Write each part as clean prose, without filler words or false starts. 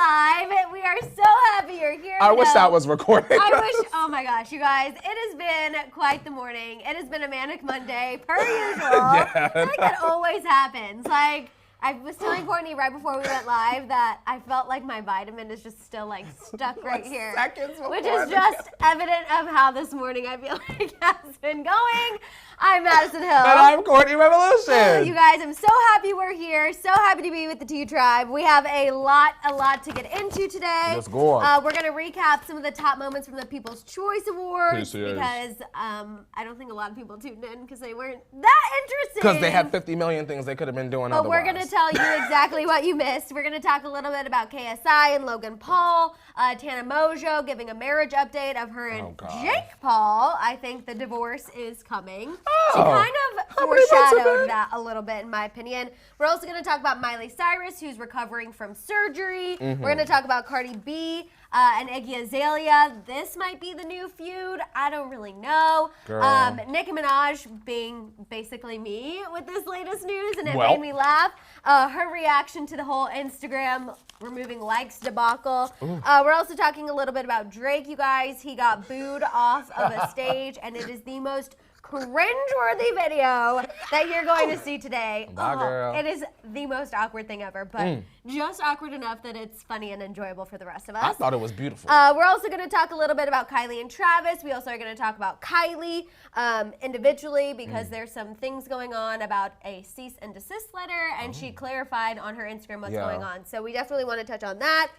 live. We are so happy you're here. I wish that was recorded. Oh my gosh, you guys, it has been quite the morning. It has been a manic Monday, per usual. Yeah. I think that always happens. Like, I was telling Courtney right before we went live that I felt like my vitamin is just still like stuck right here. Which is just evident of how this morning I feel like has been going. I'm Maddison Hill. And I'm Courtney Revolution. You guys, I'm so happy we're here. So happy to be with the T Tribe. We have a lot to get into today. Let's go on. We're going to recap some of the top moments from the People's Choice Awards because I don't think a lot of people tuned in because they weren't that interested. Because they had 50 million things they could have been doing otherwise. But we're going to tell you exactly what you missed. We're going to talk a little bit about KSI and Logan Paul, Tana Mongeau giving a marriage update of her and Jake Paul. I think the divorce is coming. She kind of foreshadowed that a little bit, in my opinion. We're also going to talk about Miley Cyrus, who's recovering from surgery. We're going to talk about Cardi B and Iggy Azalea. This might be the new feud. I don't really know. Nicki Minaj being basically me with this latest news, and it made me laugh. Her reaction to the whole Instagram removing likes debacle. We're also talking a little bit about Drake, you guys. He got booed off of a stage, and it is the most cringeworthy video that you're going to see today. It is the most awkward thing ever, but just awkward enough that it's funny and enjoyable for the rest of us. I thought it was beautiful. We're also going to talk a little bit about Kylie and Travis. We also are going to talk about Kylie individually because there's some things going on about a cease and desist letter, and she clarified on her Instagram what's going on. So we definitely want to touch on that.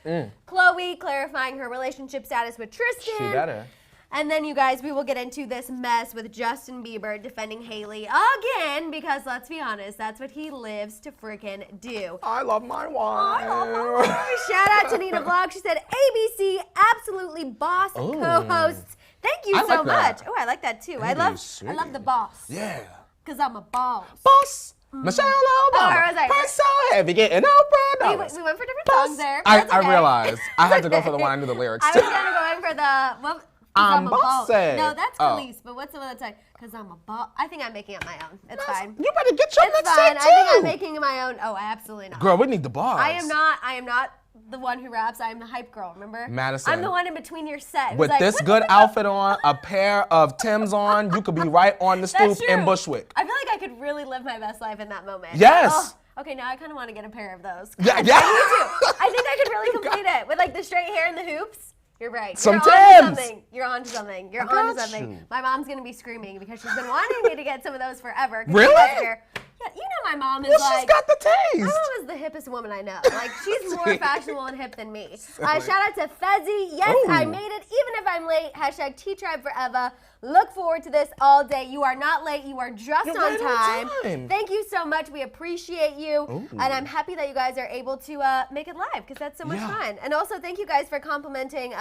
Khloe clarifying her relationship status with Tristan. She better. And then, you guys, we will get into this mess with Justin Bieber defending Hailey again because, let's be honest, that's what he lives to freaking do. I love my wife. Shout out to Nina Vlog. She said, ABC, absolutely boss co-hosts. Thank you so much. Oh, I like that, too. I love the boss. Yeah. Because I'm a boss. Boss. Michelle Obama. Press so heavy, getting Oprah. We went for different songs there. I realized. I had to go for the one I knew the lyrics to. I was kind of going for the... I'm a boss. No, that's Khalees, but what's the one that's like, because I'm a boss? I think I'm making up my own. It's fine. You better get your next fine. set, too. I think I'm making my own. Oh, absolutely not. Girl, we need the boss. I am not the one who raps. I am the hype girl, remember? Maddison. I'm the one in between your set. With this good outfit on, a pair of Timbs on, you could be right on the stoop in Bushwick. I feel like I could really live my best life in that moment. Yes. Okay, now I kind of want to get a pair of those. Yeah. I need to. I think I could really complete it with like the straight hair and the hoops. You're right. Some Timbs. You're onto something. You're onto something. My mom's going to be screaming because she's been wanting me to get some of those forever. Really? Yeah, you know my mom is she's got the taste. My mom is the hippest woman I know. Like, she's more fashionable and hip than me. Shout out to Fezzy. Yes, I made it. Even if I'm late, hashtag T-Tribe forever. Look forward to this all day. You are not late. You are just on time. Thank you so much. We appreciate you. And I'm happy that you guys are able to make it live because that's so much fun. And also, thank you guys for complimenting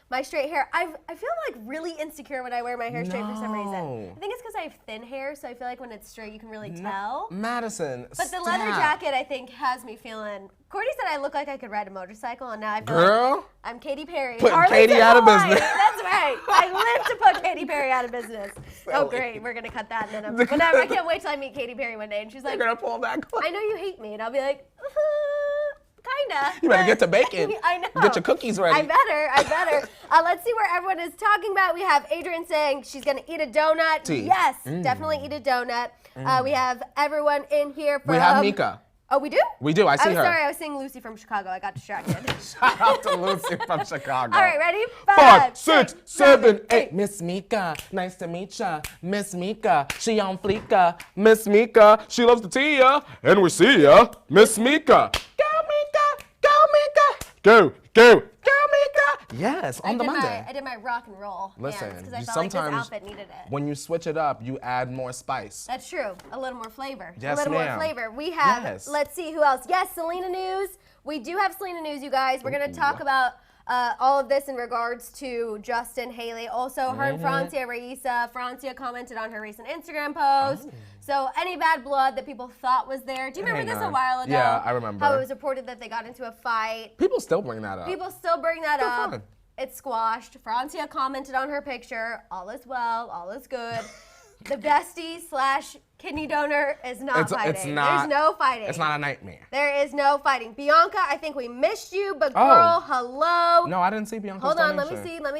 my straight hair. I feel like really insecure when I wear my hair straight for some reason. I think it's because I have thin hair, so I feel like when it's straight, you can really tell. Madison, But the leather jacket, I think, has me feeling... Courtney said I look like I could ride a motorcycle, and now I feel like I'm Katy Perry. Putting Katy out of business. That's right. I live to put Katy Perry out of business. Oh, great. We're going to cut that. And then whatever. I can't wait till I meet Katy Perry one day, and she's like... You're going to pull that clip. I know you hate me. And I'll be like... Kinda. You better get to baking. I know. Get your cookies ready. I better. Let's see where everyone is talking about. We have Adrian saying she's going to eat a donut. Yes, definitely eat a donut. We have everyone in here from... We have Mika. Oh, we do? We do. I see her. I'm sorry. I was saying Lucy from Chicago. I got distracted. Shout out to Lucy from Chicago. All right, ready? 5, 6, 7, 8. Miss Mika. Nice to meet ya. Miss Mika. She on fleeka. Miss Mika. She loves to tea ya. And we see ya. Miss Mika. Go, Mika. Go, Mika. Go, go. Go, Mika. Yes, on the Monday. I did my rock and roll. Listen, because I felt like this outfit needed it. When you switch it up, you add more spice. That's true. A little more flavor. Yes, a little more flavor. We have, let's see who else. Yes, Selena news. We do have Selena news, you guys. We're going to talk about all of this in regards to Justin, Hailey. Also, her and Francia Raisa. Francia commented on her recent Instagram post. So any bad blood that people thought was there. Do you remember this a while ago? Yeah, I remember. How it was reported that they got into a fight. People still bring that up. People still bring that up. Fun. It's squashed. Francia commented on her picture. All is well. All is good. the bestie / kidney donor is not fighting. It's not. There's no fighting. It's not a nightmare. There is no fighting. Bianca, I think we missed you, but girl, hello. No, I didn't see Bianca's Hold on, donation. let me see. Let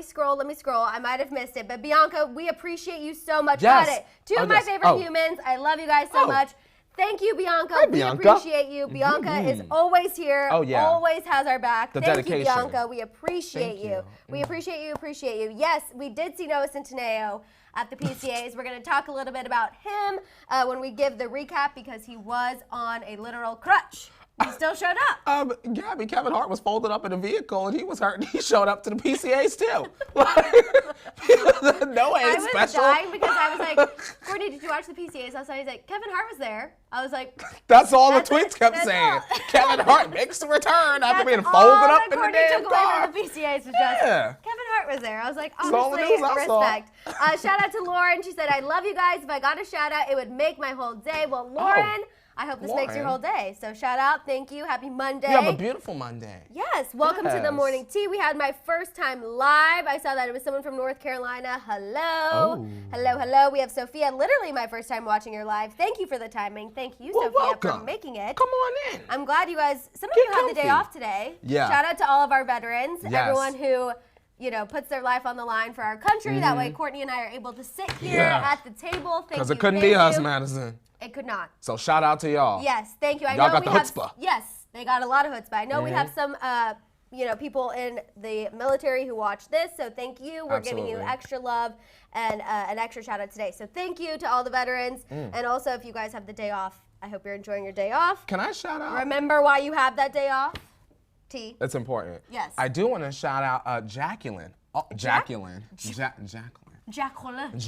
me scroll. I might have missed it. But Bianca, we appreciate you so much. Yes. Got it. Two of my favorite humans. I love you guys so much. Thank you, Bianca. Hi, we Bianca. appreciate you. Bianca is always here. Oh, yeah. Always has our back. The Thank dedication. you, Bianca. We appreciate Thank you. you. We appreciate you. Yes, we did see Noah Centineo at the PCAs. We're going to talk a little bit about him when we give the recap because he was on a literal crutch. He still showed up. Gabby, Kevin Hart was folded up in a vehicle and he was hurt and he showed up to the PCAs too. Noah ain't special. I was dying because I was like, Courtney, did you watch the PCAs last night? He's like, Kevin Hart was there. I was like, that's all the tweets kept saying. Kevin Hart makes a return after being folded up in the Courtney damn took car. away from the PCAs was just Kevin Hart was there. I was like, honestly, respect. Shout out to Lauren. She said, I love you guys. If I got a shout out, it would make my whole day. Well, Lauren, I hope this makes your whole day. So shout out, thank you, happy Monday. You have a beautiful Monday. Yes, welcome to the morning tea. We had my first time live. I saw that it was someone from North Carolina. Hello. Oh. Hello. We have Sophia, literally my first time watching your live. Thank you for the timing. Thank you, Sophia, for making it. Come on in. I'm glad you guys, some of you had the day off today. Yeah. Shout out to all of our veterans, Yes. everyone who puts their life on the line for our country. That way Courtney and I are able to sit here at the table. Thank you. Because it couldn't be us, Madison. It could not. So shout out to y'all. Yes, thank you. I Y'all know got the we have, chutzpah. yes, they got a lot of chutzpah. I know we have some people in the military who watch this, so thank you. We're giving you extra love and an extra shout out today. So thank you to all the veterans. And also, if you guys have the day off, I hope you're enjoying your day off. Can I shout out? Remember why you have that day off? T. It's important. Yes. I do want to shout out Jacqueline. Oh, Jacqueline. Jacqueline. Jacqueline.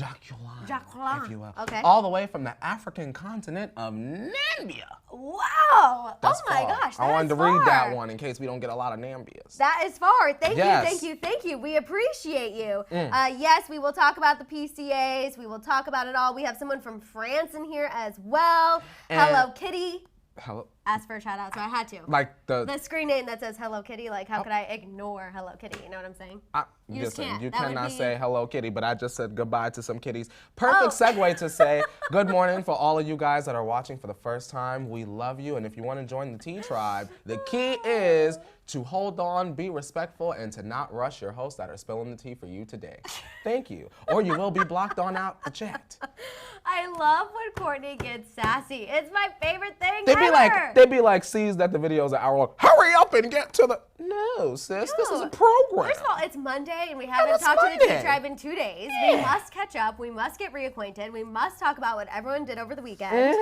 Jacqueline, if you will. Okay. All the way from the African continent of Nambia. Wow. That's oh my far. gosh. I wanted to read that one in case we don't get a lot of Nambias. That is far. Thank Yes. you. We appreciate you. Yes, we will talk about the PCAs. We will talk about it all. We have someone from France in here as well. And Hello Kitty. Hello. Asked for a shout out, so I had to. Like the screen name that says Hello Kitty, like how could I ignore Hello Kitty? You know what I'm saying? You just can't. You That would cannot be- say hello kitty, but I just said goodbye to some kitties. Perfect segue to say good morning for all of you guys that are watching for the first time. We love you, and if you want to join the Tea Tribe, the key is to hold on, be respectful, and to not rush your hosts that are spilling the tea for you today. Thank you. Or you will be blocked on out the chat. I love when Courtney gets sassy. It's my favorite thing They'd be like, sees that the video's an hour long. Hurry up and get to the. No, sis, this is a program. First of all, it's Monday and we haven't it's talked to the Monday. Tea Tribe in 2 days. We must catch up. We must get reacquainted. We must talk about what everyone did over the weekend.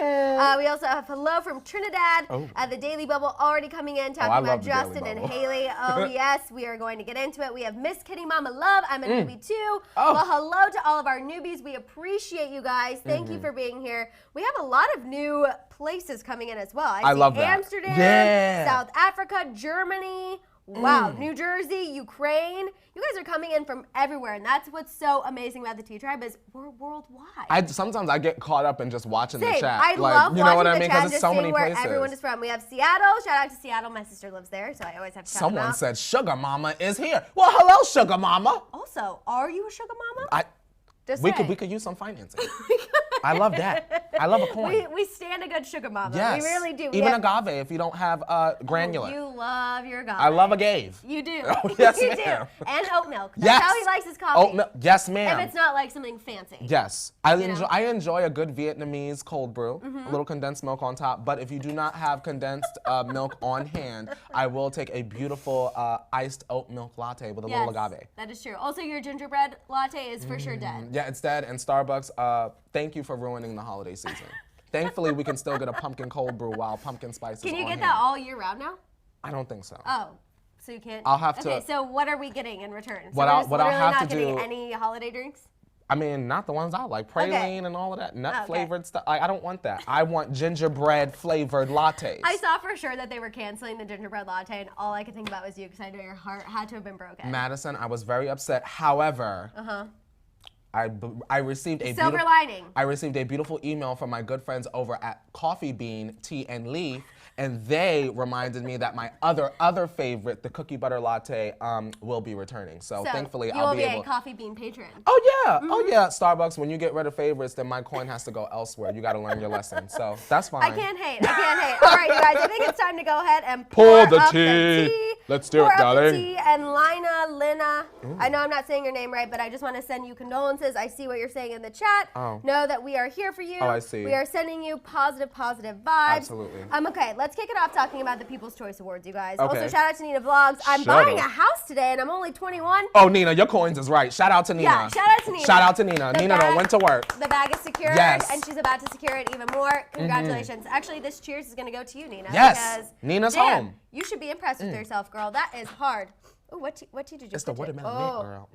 We also have hello from Trinidad. The Daily Bubble already coming in talking about Justin and Hailey. Oh, yes, we are going to get into it. We have Miss Kitty Mama Love. I'm a newbie too. Well, hello to all of our newbies. We appreciate you guys. Thank you for being here. We have a lot of new places coming in as well. I see love that. Amsterdam, South Africa, Germany. Wow, New Jersey, Ukraine. You guys are coming in from everywhere, and that's what's so amazing about the Tea Tribe is we're worldwide. Sometimes I get caught up in just watching the chat. I love you know what I watching mean? the chat Because and it's so seeing many where places. everyone is from. We have Seattle. Shout out to Seattle. My sister lives there, so I always have to shout them Someone out. said Sugar Mama is here. Well, hello, Sugar Mama. Also, are you a sugar mama? We could use some financing. I love that. I love a coin. We stand a good sugar mama. Yes. We really do. Even agave if you don't have granular. You love your agave. I love agave. You do. Oh, yes, you ma'am. do. And oat milk. That's how he likes his coffee. Oat milk. Yes, ma'am. If it's not like something fancy. Yes. I enjoy a good Vietnamese cold brew, a little condensed milk on top. But if you do not have condensed milk on hand, I will take a beautiful iced oat milk latte with a little agave. That is true. Also, your gingerbread latte is for sure dead. Yeah, it's dead. And Starbucks, thank you for ruining the holiday season. Thankfully, we can still get a pumpkin cold brew while pumpkin spice is on Can you get hand. that all year round now? I don't think so. Oh, so you can't? I'll have to. Okay, so what are we getting in return? So What we're I'll- just what I'll literally have not to getting do- any holiday drinks? I mean, not the ones I like. Praline and all of that nut-flavored stuff. I don't want that. I want gingerbread-flavored lattes. I saw for sure that they were canceling the gingerbread latte, and all I could think about was you because I know your heart had to have been broken. Madison, I was very upset. However, I received a silver lining. I received a beautiful email from my good friends over at Coffee Bean Tea and Leaf, and they reminded me that my other favorite, the cookie butter latte, will be returning. So thankfully I'll be able. You will be a Coffee Bean patron. Oh yeah, oh yeah. Starbucks, when you get rid of favorites, then my coin has to go elsewhere. You got to learn your lesson. So that's fine. I can't hate. All right, you guys. I think it's time to go ahead and pour pour the up tea. the tea. Let's do it, darling. The tea. And Lina, I know I'm not saying your name right, but I just want to send you condolences. I see what you're saying in the chat. Oh. Know that we are here for you. Oh, I see. We are sending you positive vibes. Absolutely. Okay, let's kick it off talking about the People's Choice Awards, you guys. Okay. Also, shout out to Nina Vlogs. I'm buying a house today, and I'm only 21. Oh, Nina, your coins is right. Shout out to Nina. Yeah, shout out to Nina. Shout out to Nina. Nina done went to work. The bag is secured, Yes. and she's about to secure it even more. Congratulations. Actually, this cheers is going to go to you, Nina. Yes. Because, Nina's damn, home. You should be impressed with yourself, girl. That is hard. Oh, what tea did you It's the put in? watermelon girl.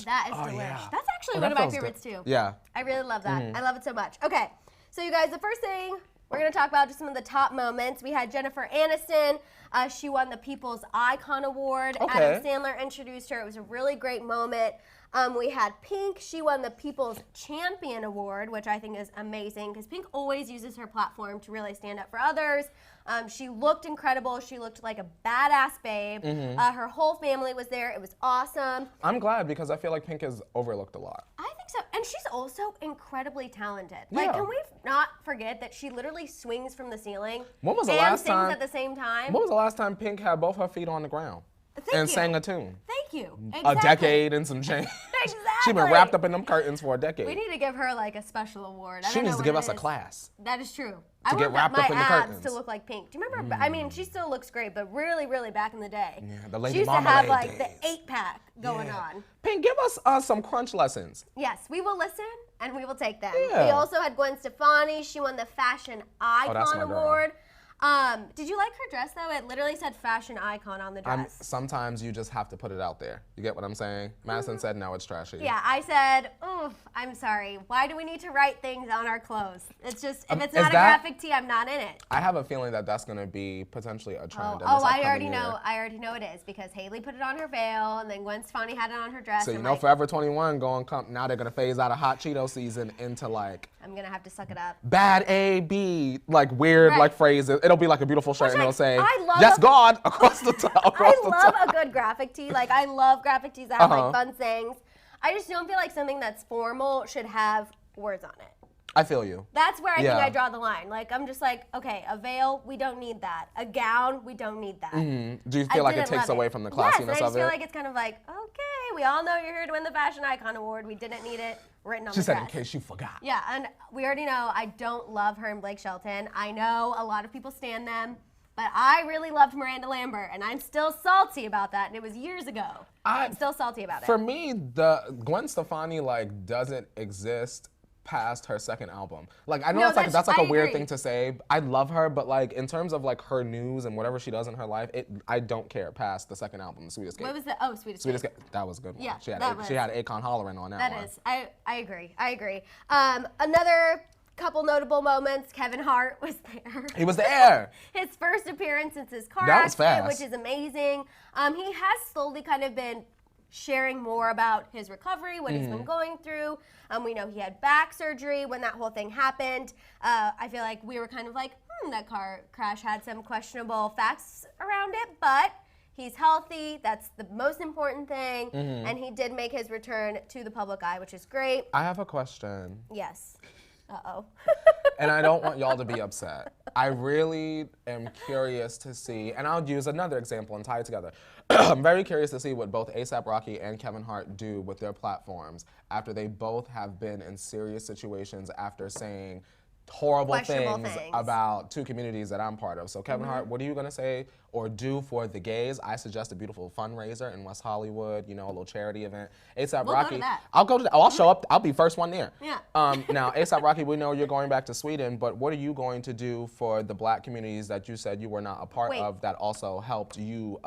That is delish. yeah. That's actually one that of my feels favorites, good. too. Yeah. I really love that. I love it so much. Okay, so you guys, the first thing we're going to talk about just some of the top moments. We had Jennifer Aniston. She won the People's Icon Award. Okay. Adam Sandler introduced her. It was a really great moment. We had Pink. She won the People's Champion Award, which I think is amazing because Pink always uses her platform to really stand up for others. She looked incredible. She looked like a badass babe. Her whole family was there. It was awesome. I'm glad because I feel like Pink is overlooked a lot. I think so. And she's also incredibly talented. Like, Yeah. can we not forget that she literally swings from the ceiling When was the and last sings time? at the same time? When was the last time Pink had both her feet on the ground and sang a tune? Thank you. A Exactly. decade and some change. Exactly. She's been wrapped up in them curtains for a decade. We need to give her like a special award. She needs to give us a class. That is true. To get wrapped my up in the abs curtains. to look like Pink. Do you remember? I mean, she still looks great, but really, really back in the day, Yeah, the Lady she used to have Marmalade like days. the 8-pack going on. Pink, give us some crunch lessons. Yes, we will listen and we will take them. Yeah. We also had Gwen Stefani. She won the Fashion Icon that's my girl. Award. Did you like her dress though? It literally said Fashion Icon on the dress. Sometimes you just have to put it out there. You get what I'm saying? Madison said, no, it's trashy. Yeah, I said, oof, I'm sorry. Why do we need to write things on our clothes? It's just, if it's not a graphic tee, I'm not in it. I have a feeling that that's going to be potentially a trend. in this I upcoming already year. know. I already know it is because Hailey put it on her veil, and then Gwen Stefani had it on her dress. So you and know, like, Forever 21 going come now. They're gonna phase out of hot Cheeto season into like I'm gonna have to suck it up. bad A B like weird Right. like phrases. It'll be like a beautiful shirt, Which and it'll say I love "Yes, a- God" across the top. Across I the love top. a good graphic tee. Like I love graphic tees that have Uh-huh. like fun sayings. I just don't feel like something that's formal should have words on it. I feel you. That's where I Yeah. think I draw the line. Like I'm just like, okay, a veil, we don't need that. A gown, we don't need that. Do you feel like it didn't takes love away from the Yes, classiness and I just of feel it? like it's kind of like, okay, we all know you're here to win the Fashion Icon Award. We didn't need it written on She the said, dress. in case you forgot. Yeah, and we already know I don't love her and Blake Shelton. I know a lot of people stan them, but I really loved Miranda Lambert, and I'm still salty about that, and it was years ago. I'm still salty about it. For me, the Gwen Stefani like doesn't exist past her second album. Like I know No, that's like I a weird agree. thing to say. I love her, but like in terms of like her news and whatever she does in her life, I don't care past the second album, The Sweetest Cake. What was the, oh, Sweetest Sweetest Cake. Cake. That was a good one. Yeah, she had that was. she had Akon hollering on that That one. is, I agree, I agree. Another couple notable moments, Kevin Hart was there. He was there. His first appearance since his car That was accident, fast. which is amazing. He has slowly kind of been sharing more about his recovery, what he's been going through. We know he had back surgery when that whole thing happened. I feel like we were kind of like, that car crash had some questionable facts around it, but he's healthy. That's the most important thing. And he did make his return to the public eye, which is great. I have a question. Yes. Uh-oh. And I don't want y'all to be upset. I really am curious to see, and I'll use another example and tie it together. I'm very curious to see what both A$AP Rocky and Kevin Hart do with their platforms after they both have been in serious situations after saying horrible Questionable things things. about two communities that I'm part of. So Kevin Hart, what are you gonna say or do for the gays? I suggest a beautiful fundraiser in West Hollywood, you know, a little charity event. A$AP We'll go Rocky, to that. I'll go to that. Oh, I'll show up. I'll be first one there. Yeah. Now, A$AP Rocky, we know you're going back to Sweden, but what are you going to do for the black communities that you said you were not a part Wait. of that also helped you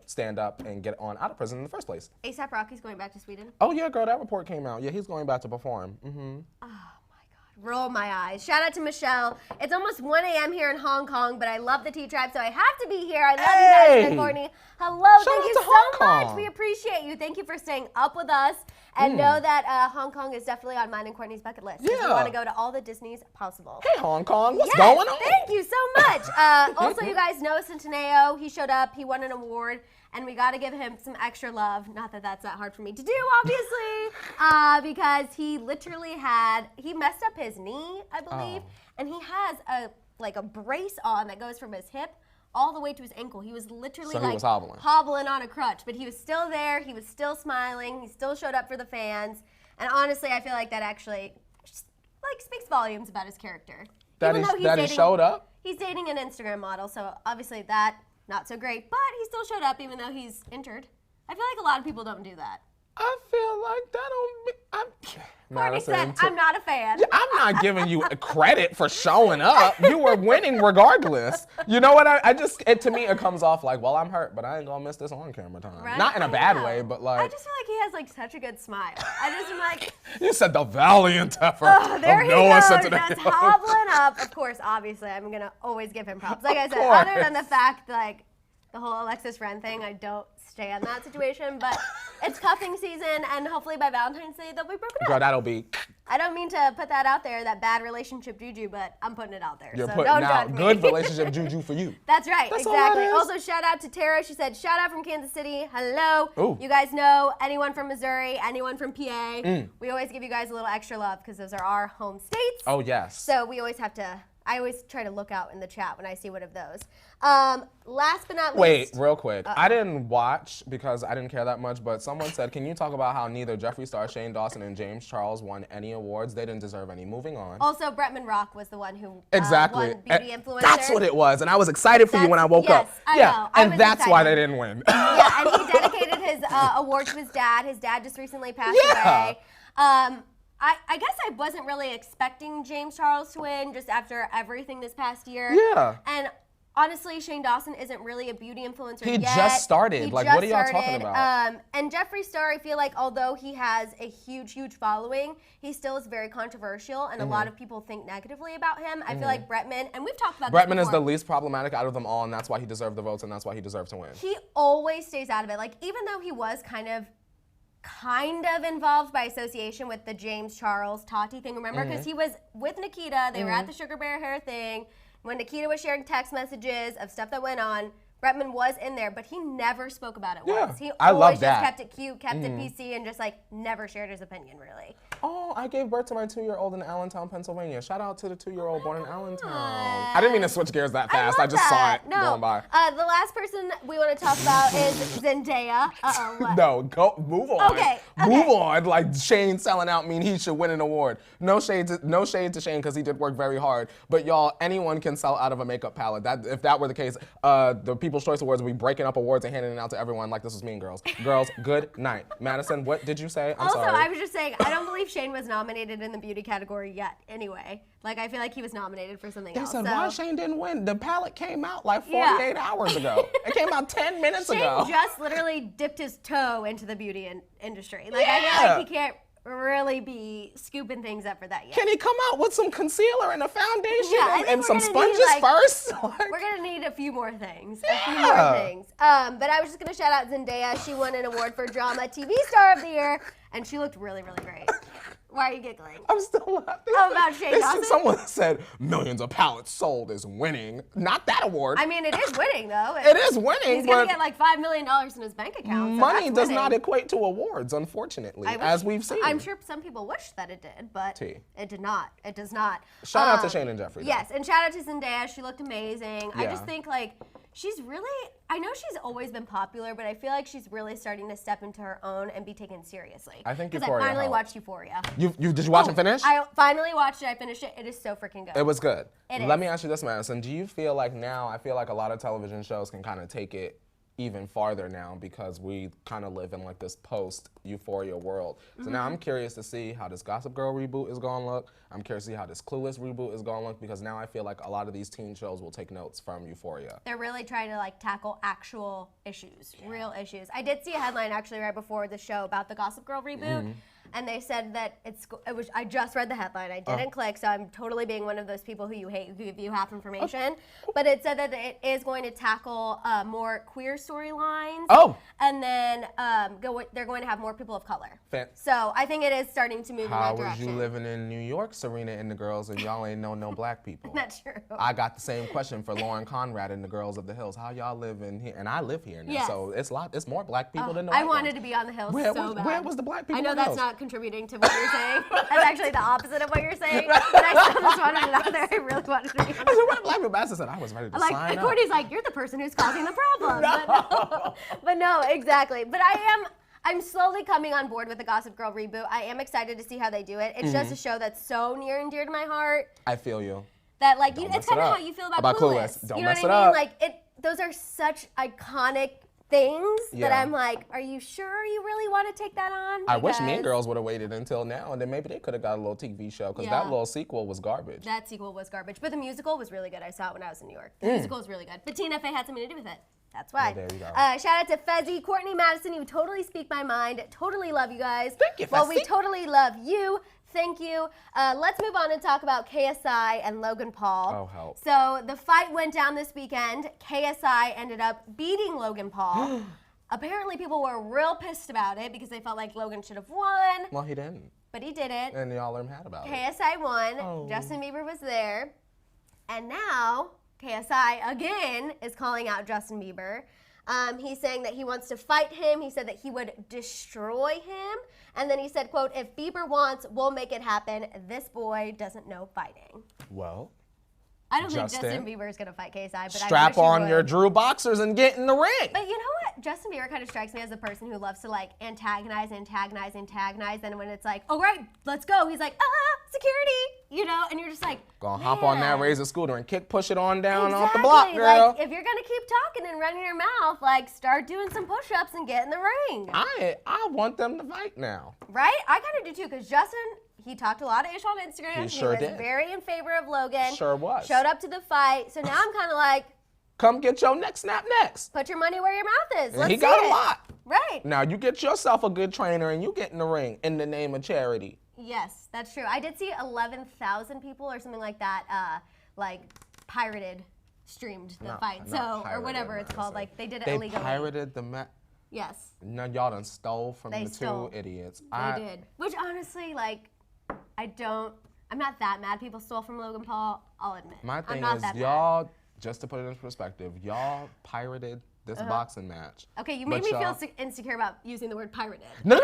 stand up and get on out of prison in the first place? A$AP Rocky's going back to Sweden. Oh yeah, girl, that report came out. Yeah, he's going back to perform. Oh my God. roll my eyes. Shout out to Michelle. It's almost 1 a.m. here in Hong Kong, but I love the Tea Tribe, so I have to be here. I love you, Maddison and Courtney. Hello, thank you so much. We appreciate you. Thank you for staying up with us. And know that Hong Kong is definitely on mine and Courtney's bucket list. Yeah. We want to go to all the Disneys possible. Hey, Hong Kong, what's going on? Thank you so much. Also, you guys know Centineo. He showed up. He won an award. And we got to give him some extra love. Not that that's that hard for me to do, obviously, because he literally he messed up his knee, I believe, and he has a brace on that goes from his hip all the way to his ankle. He was literally he was hobbling on a crutch, but he was still there. He was still smiling. He still showed up for the fans. And honestly, I feel like that actually speaks volumes about his character. That he showed up? He's dating an Instagram model, so obviously that. Not so great, but he still showed up even though he's injured. I feel like a lot of people don't do that. I feel like that Courtney said, I'm not a fan. I'm not giving you credit for showing up. You were winning regardless. You know what? To me, it comes off like, well, I'm hurt, but I ain't gonna miss this on camera time. Right? Not in a bad way, but like. I just feel like he has such a good smile. I just am like. You said the valiant effort. There he goes, just hobbling up. Of course, obviously, I'm gonna always give him props. Like I said, other than the fact, the whole Alexis Ren thing, I don't stand that situation, but it's cuffing season, and hopefully by Valentine's Day they'll be broken up. Girl, that'll be. I don't mean to put that out there, that bad relationship juju, but I'm putting it out there. You're putting out good relationship juju for you. That's right, exactly. Also, shout out to Tara. She said, shout out from Kansas City. Hello. Ooh. You guys know anyone from Missouri, anyone from PA. We always give you guys a little extra love because those are our home states. Oh, yes. So we always have to. I always try to look out in the chat when I see one of those. Last but not least. Wait, real quick. I didn't watch because I didn't care that much, but someone said, can you talk about how neither Jeffree Star, Shane Dawson, and James Charles won any awards? They didn't deserve any. Moving on. Also, Bretman Rock was the one who won Beauty Influencer. That's what it was, and I I was excited for you when I woke up. I know. And that's why they didn't win. Yeah, and he dedicated his award to his dad. His dad just recently passed away. I guess I wasn't really expecting James Charles to win just after everything this past year. Yeah. And honestly, Shane Dawson isn't really a beauty influencer yet. He just started. What are y'all talking about? And Jeffree Star, I feel like although he has a huge, huge following, he still is very controversial, and a lot of people think negatively about him. I feel like Bretman, and we've talked about this Bretman is the least problematic out of them all, and that's why he deserved the votes, and that's why he deserved to win. He always stays out of it. Like, even though he was kind of involved by association with the James Charles Tati thing, remember? Because he was with Nikita. They were at the Sugar Bear Hair thing. When Nikita was sharing text messages of stuff that went on, Bretman was in there, but he never spoke about it once. He always just kept it cute, kept it PC, and just never shared his opinion, really. Oh, I gave birth to my 2-year-old in Allentown, Pennsylvania. Shout out to the 2-year-old born in Allentown. I didn't mean to switch gears that fast. I just saw it going by. The last person we want to talk about is Zendaya. What? No, move on. Okay. Move on. Like, Shane selling out mean he should win an award. No shade to Shane because he did work very hard. But y'all, anyone can sell out of a makeup palette. If that were the case, the People's Choice Awards would be breaking up awards and handing it out to everyone like this was Mean Girls. Girls, good night. Madison, what did you say? I'm sorry. Also, I was just saying, I don't believe Shane was nominated in the beauty category yet anyway. Like, I feel like he was nominated for something else. They said, why Shane didn't win? The palette came out like 48 hours ago. It came out 10 minutes ago. Shane just literally dipped his toe into the beauty industry. Like, I feel like he can't really be scooping things up for that yet. Can he come out with some concealer and a foundation and some sponges first? We're gonna need a few more things. But I was just gonna shout out Zendaya. She won an award for Drama TV Star of the Year, and she looked really, really great. Why are you giggling? I'm still laughing. Oh, about Shane Dawson? Someone said millions of palettes sold is winning. Not that award. I mean, it is winning, though. It is winning. He's going to get like $5 million in his bank account. So money does not equate to awards, unfortunately, as we've seen. I'm sure some people wish that it did, but it did not. It does not. Shout out to Shane and Jeffree. Yes, and shout out to Zendaya. She looked amazing. Yeah. I just think, she's really, I know she's always been popular, but I feel like she's really starting to step into her own and be taken seriously. I think Euphoria Because I finally helped. watched Euphoria. Did you watch and finish? I finally watched it. I finished it. It is so freaking good. It was good. Let me ask you this, Madison. Do you feel like now, I feel like a lot of television shows can kind of take it even farther now because we kind of live in like this post-Euphoria world. So now I'm curious to see how this Gossip Girl reboot is going to look. I'm curious to see how this Clueless reboot is going to look because now I feel like a lot of these teen shows will take notes from Euphoria. They're really trying to tackle actual issues, real issues. I did see a headline actually right before the show about the Gossip Girl reboot. and they said that I just read the headline. I didn't click, so I'm totally being one of those people who you hate who give you half information. But it said that it is going to tackle more queer storylines. Oh. And then they're going to have more people of color. So I think it is starting to move in that direction. How was you living in New York, Serena and the girls, and y'all ain't know no black people? That's true. I got the same question for Lauren Conrad and the girls of the Hills. How y'all live in here? And I live here now, so it's more black people than the white I wanted ones. to be on the Hills so bad. Where was the black people? I know on the that's Hills? not contributing to what you're saying. That's actually the opposite of what you're saying. But I still just wanted it out there. I really wanted to be on the Hills. What black people said I was ready to sign up. Courtney's like, you're the person who's causing the problem. No. But no, exactly. But I'm slowly coming on board with the Gossip Girl reboot. I am excited to see how they do it. It's just a show that's so near and dear to my heart. I feel you. That it's kind of how you feel about Clueless. Don't you know mess what I mean? up. Like those are such iconic things that I'm like, are you sure you really want to take that on? I wish Mean Girls would have waited until now, and then maybe they could have got a little TV show, because that little sequel was garbage. That sequel was garbage, but the musical was really good. I saw it when I was in New York. The musical was really good, but Tina Fey had something to do with it. That's why. Well, there you go. Shout out to Fezzy, Courtney, Maddison. You totally speak my mind. Totally love you guys. Thank you, Fezzy. Well, we totally love you. Thank you. Let's move on and talk about KSI and Logan Paul. Oh, help. So the fight went down this weekend. KSI ended up beating Logan Paul. Apparently, people were real pissed about it because they felt like Logan should have won. Well, he didn't. But he didn't. And y'all are mad about it. KSI won. Justin Bieber was there. And now, KSI, again, is calling out Justin Bieber. He's saying that he wants to fight him. He said that he would destroy him. And then he said, quote, if Bieber wants, we'll make it happen. This boy doesn't know fighting. Well, I don't think Justin Bieber is going to fight KSI, but strap on your Drew boxers and get in the ring. But you know what? Justin Bieber kind of strikes me as a person who loves to like antagonize. And when it's like, all right, let's go, he's like, security, you know? And you're just like, gonna hop on that Razor scooter and push it on down off the block, girl. Like, if you're gonna keep talking and running your mouth, like start doing some push-ups and get in the ring. I want them to fight now. Right? I kind of do too, because Justin, he talked a lot of ish on Instagram. He sure was did. Very in favor of Logan. Sure was. Showed up to the fight. So now I'm kind of like, come get your neck snap next. put your money where your mouth is. And he got a lot. Right. Now you get yourself a good trainer and you get in the ring in the name of charity. Yes, that's true. I did see 11,000 people or something like that, pirated, streamed the fight. Or whatever it's called. Like they did it illegally. They pirated the match. Yes. No, y'all done stole from the two idiots. They did. Which honestly, like, I'm not that mad people stole from Logan Paul, I'll admit. My thing is, y'all, just to put it in perspective, y'all pirated this boxing match. Okay, you made me feel insecure about using the word pirated. No,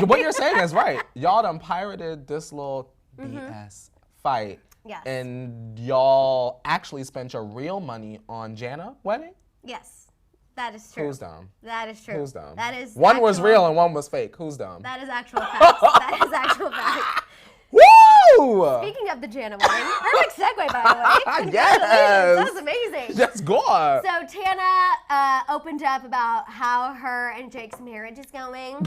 what you're saying is right. Y'all done pirated this little BS fight. Yes. And y'all actually spent your real money on Jana wedding? Yes. That is true. Who's dumb? That is true. Who's dumb? That is one was real and one was fake. Who's dumb? That is actual fact. That is actual fact. Woo! Speaking of the Jana wedding, perfect segue, by the way. Yes! That was amazing. Yes, go on. So Tana opened up about how her and Jake's marriage is going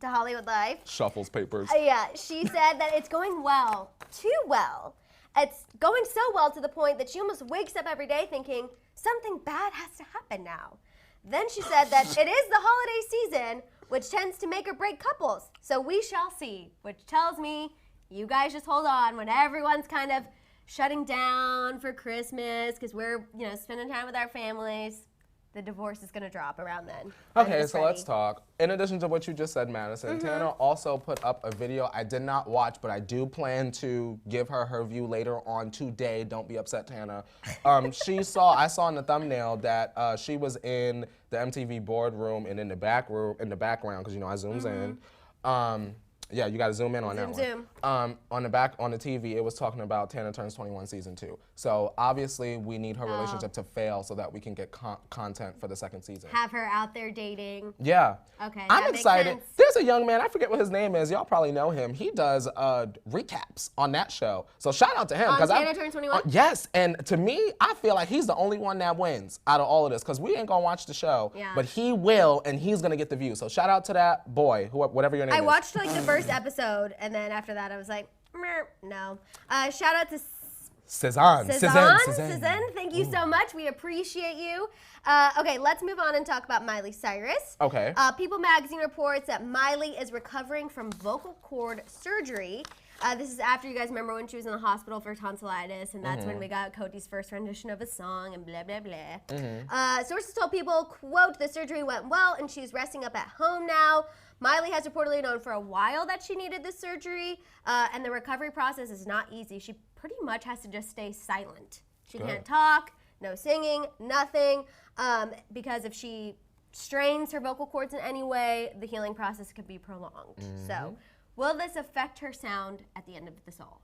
to Hollywood Life. Shuffles papers. Yeah, she said that it's going well, too well. It's going so well to the point that she almost wakes up every day thinking something bad has to happen now. Then she said that it is the holiday season, which tends to make or break couples. So we shall see, which tells me you guys just hold on when everyone's kind of shutting down for Christmas because we're, spending time with our families. The divorce is going to drop around then. Okay, so let's talk. In addition to what you just said, Maddison, Tana also put up a video I did not watch, but I do plan to give her view later on today. Don't be upset, Tana. I saw in the thumbnail that she was in the MTV boardroom and in the background, because I zooms in. Yeah, you got to zoom in on that one. On the TV, it was talking about Tana Turns 21 season 2. So obviously, we need her relationship to fail so that we can get content for the second season. Have her out there dating. Yeah. Okay. I'm excited. There's a young man, I forget what his name is. Y'all probably know him. He does recaps on that show. So shout out to him. On Tana Turns 21? Yes. And to me, I feel like he's the only one that wins out of all of this because we ain't going to watch the show. Yeah. But he will, and he's going to get the view. So shout out to that boy, whatever your name is. I watched the first episode, and then after that, I was like, no. Shout out to Cezanne, thank you so much. We appreciate you. Okay, let's move on and talk about Miley Cyrus. Okay. People magazine reports that Miley is recovering from vocal cord surgery. This is after, you guys remember when she was in the hospital for tonsillitis, and that's when we got Cody's first rendition of a song and blah, blah, blah. Sources told People, quote, the surgery went well and she's resting up at home now. Miley has reportedly known for a while that she needed this surgery, and the recovery process is not easy. She pretty much has to just stay silent. She can't talk, no singing, nothing, because if she strains her vocal cords in any way, the healing process could be prolonged. So, will this affect her sound at the end of this all?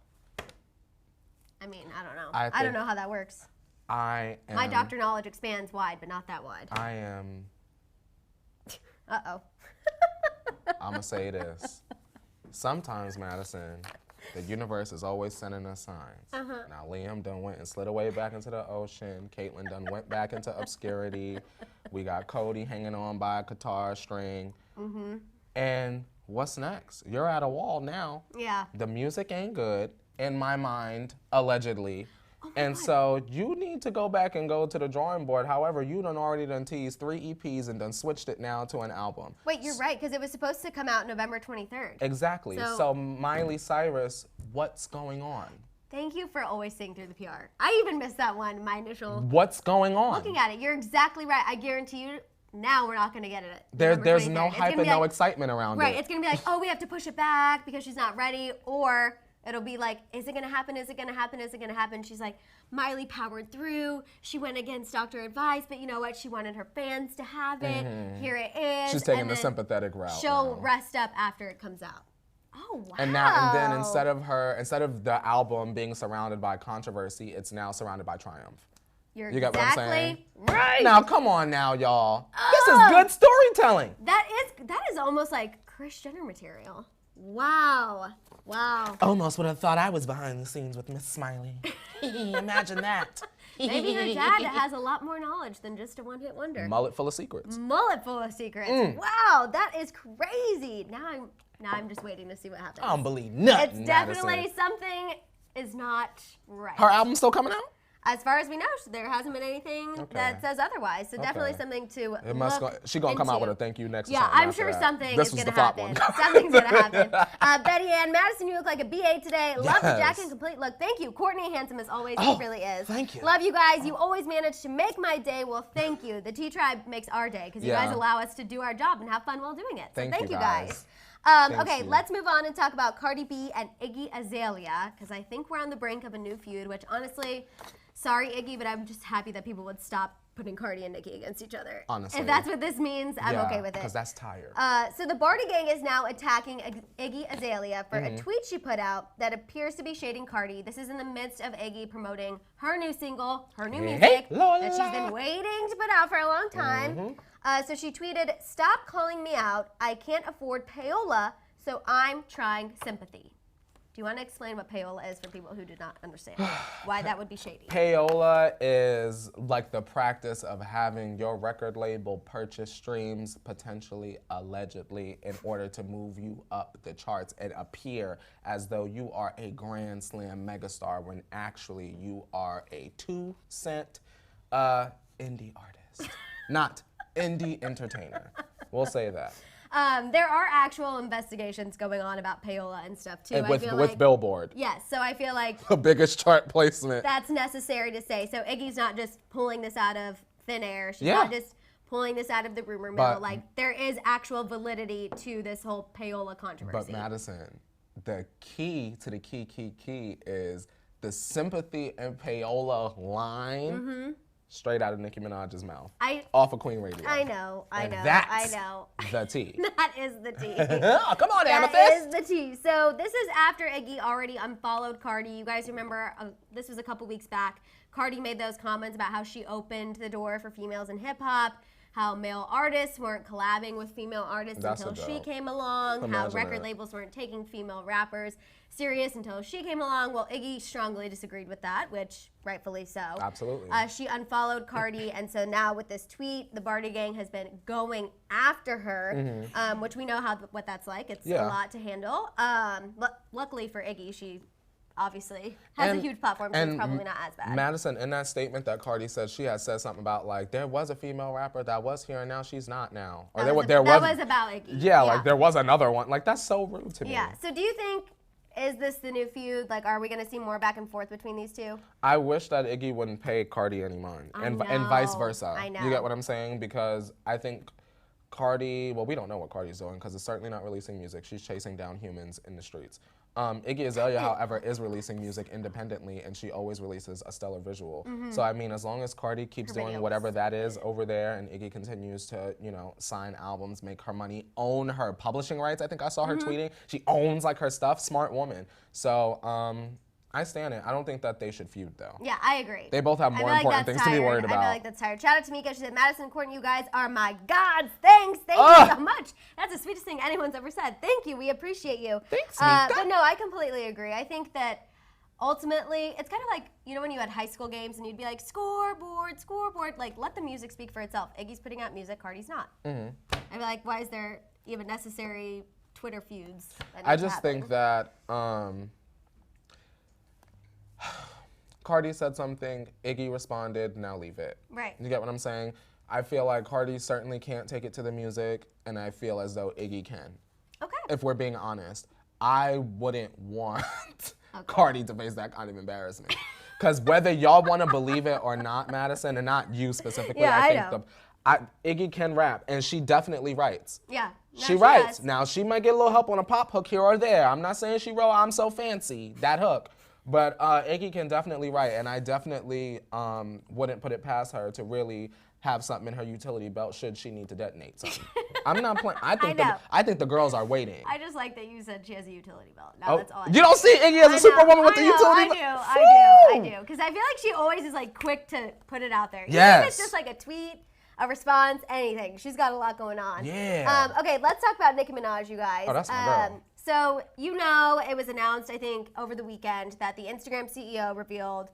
I mean, I don't know. I don't know how that works. My doctor knowledge expands wide, but not that wide. I am. Uh-oh. I'm going to say this. Sometimes, Maddison, the universe is always sending us signs. Now, Liam done went and slid away back into the ocean. Caitlyn done went back into obscurity. We got Cody hanging on by a guitar string. And what's next? You're at a wall now. Yeah. The music ain't good, in my mind, allegedly. And so you need to go back and go to the drawing board. However, you already done teased 3 EPs and done switched it now to an album. Wait, you're right, because it was supposed to come out November 23rd. Exactly. So Miley Cyrus, what's going on? Thank you for always seeing through the PR. I even missed that one, my initial. What's going on? Looking at it, you're exactly right. I guarantee you, now we're not going to get it. There's no hype and no excitement around it. Right, it's going to be like, oh, we have to push it back because she's not ready, or it'll be like, is it going to happen? Is it going to happen? Is it going to happen? She's like, Miley powered through. She went against doctor advice, but you know what? She wanted her fans to have it. Here it is. She's taking the sympathetic route. She'll rest up after it comes out. Oh, wow. And then instead of the album being surrounded by controversy, it's now surrounded by triumph. You got what I'm saying? Right. Now, come on now, y'all. This is good storytelling. That is almost like Kris Jenner material. Wow. Almost would have thought I was behind the scenes with Miss Smiley. Imagine that. Maybe her dad has a lot more knowledge than just a one-hit wonder. Mullet full of secrets. Wow, that is crazy. Now I'm just waiting to see what happens. I don't believe nothing. It's definitely something is not right. Her album's still coming out? As far as we know, there hasn't been anything that says otherwise. So definitely something to She's going to come out with a thank you next. Yeah, I'm sure something is going to happen. Something's going to happen. Betty Ann Maddison, you look like a BA today. Love the jacket and complete look. Thank you. Courtney, handsome as always. He really is. Thank you. Love you guys. You always manage to make my day. Well, thank you. The T-Tribe makes our day because you guys allow us to do our job and have fun while doing it. So thank you guys. Okay, let's move on and talk about Cardi B and Iggy Azalea, because I think we're on the brink of a new feud, which honestly, sorry Iggy, but I'm just happy that people would stop putting Cardi and Nicki against each other. Honestly. If that's what this means, I'm okay with it. Because that's tired. So the Barty gang is now attacking Iggy Azalea for a tweet she put out that appears to be shading Cardi. This is in the midst of Iggy promoting her new single, her new music, that she's been waiting to put out for a long time. So she tweeted, "Stop calling me out. I can't afford payola, so I'm trying sympathy." Do you want to explain what payola is for people who do not understand why that would be shady? Payola is like the practice of having your record label purchase streams, potentially, allegedly, in order to move you up the charts and appear as though you are a Grand Slam megastar when actually you are a 2-cent indie artist, not indie entertainer. We'll say that. There are actual investigations going on about payola and stuff too. With Billboard. Yes, so I feel like the biggest chart placement. That's necessary to say. So Iggy's not just pulling this out of thin air. She's not just pulling this out of the rumor mill. Like, there is actual validity to this whole payola controversy. But Maddison, the key to the key is the sympathy and payola line. Straight out of Nicki Minaj's mouth. Off of Queen Radio. I know. That's the tea. That is the tea. Oh, come on, Amethyst. That is the tea. So this is after Iggy already unfollowed Cardi. You guys remember, this was a couple weeks back. Cardi made those comments about how she opened the door for females in hip hop, how male artists weren't collabing with female artists until she came along, how record labels weren't taking female rappers serious until she came along. Well, Iggy strongly disagreed with that, which rightfully so. Absolutely. She unfollowed Cardi, and so now with this tweet, the Barty gang has been going after her, which we know what that's like. It's a lot to handle. Luckily for Iggy, she obviously has a huge platform, so it's probably not as bad. Maddison, in that statement that Cardi said, she had said something about like there was a female rapper that was here and now she's not now. Or that was about Iggy. Yeah, like there was another one. Like that's so rude to me. Yeah. So do you think, is this the new feud? Like, are we going to see more back and forth between these two? I wish that Iggy wouldn't pay Cardi any mind, and vice versa. I know. You get what I'm saying? Because I think Cardi, well, we don't know what Cardi's doing because it's certainly not releasing music. She's chasing down humans in the streets. Iggy Azalea, however, is releasing music independently, and she always releases a stellar visual. So, I mean, as long as Cardi keeps doing whatever that is over there, and Iggy continues to, you know, sign albums, make her money, own her publishing rights. I think I saw her tweeting. She owns, like, her stuff. Smart woman. So, I stand it. I don't think that they should feud, though. Yeah, I agree. They both have more important things to be worried about. I feel like that's tired. Shout out to Mika. She said, Maddison and Courtney, you guys are my gods. Thanks. Thank you so much. That's the sweetest thing anyone's ever said. Thank you. We appreciate you. Thanks, Mika. But no, I completely agree. I think that ultimately, it's kind of like, you know, when you had high school games and you'd be like, scoreboard, scoreboard. Like, let the music speak for itself. Iggy's putting out music. Cardi's not. I'd be like, why is there even necessary Twitter feuds? I just think that Cardi said something, Iggy responded, now leave it. Right. You get what I'm saying? I feel like Cardi certainly can't take it to the music, and I feel as though Iggy can. Okay. If we're being honest. I wouldn't want Cardi to face that kind of embarrassment. Because whether y'all want to believe it or not, Maddison, and not you specifically, I think Iggy can rap, and she definitely writes. Yeah. No, she writes. Now, she might get a little help on a pop hook here or there. I'm not saying she wrote I'm So Fancy, that hook. But Iggy can definitely write, and I definitely wouldn't put it past her to really have something in her utility belt should she need to detonate something. I'm not playing. I think the girls are waiting. I just like that you said she has a utility belt. Now that's all. You don't see Iggy as a superwoman with the utility belt? I do. Because I feel like she always is like quick to put it out there. Yes. Even if it's just like a tweet, a response, anything. She's got a lot going on. Yeah. Okay, let's talk about Nicki Minaj, you guys. Oh, that's my girl. So, you know, it was announced, I think, over the weekend that the Instagram CEO revealed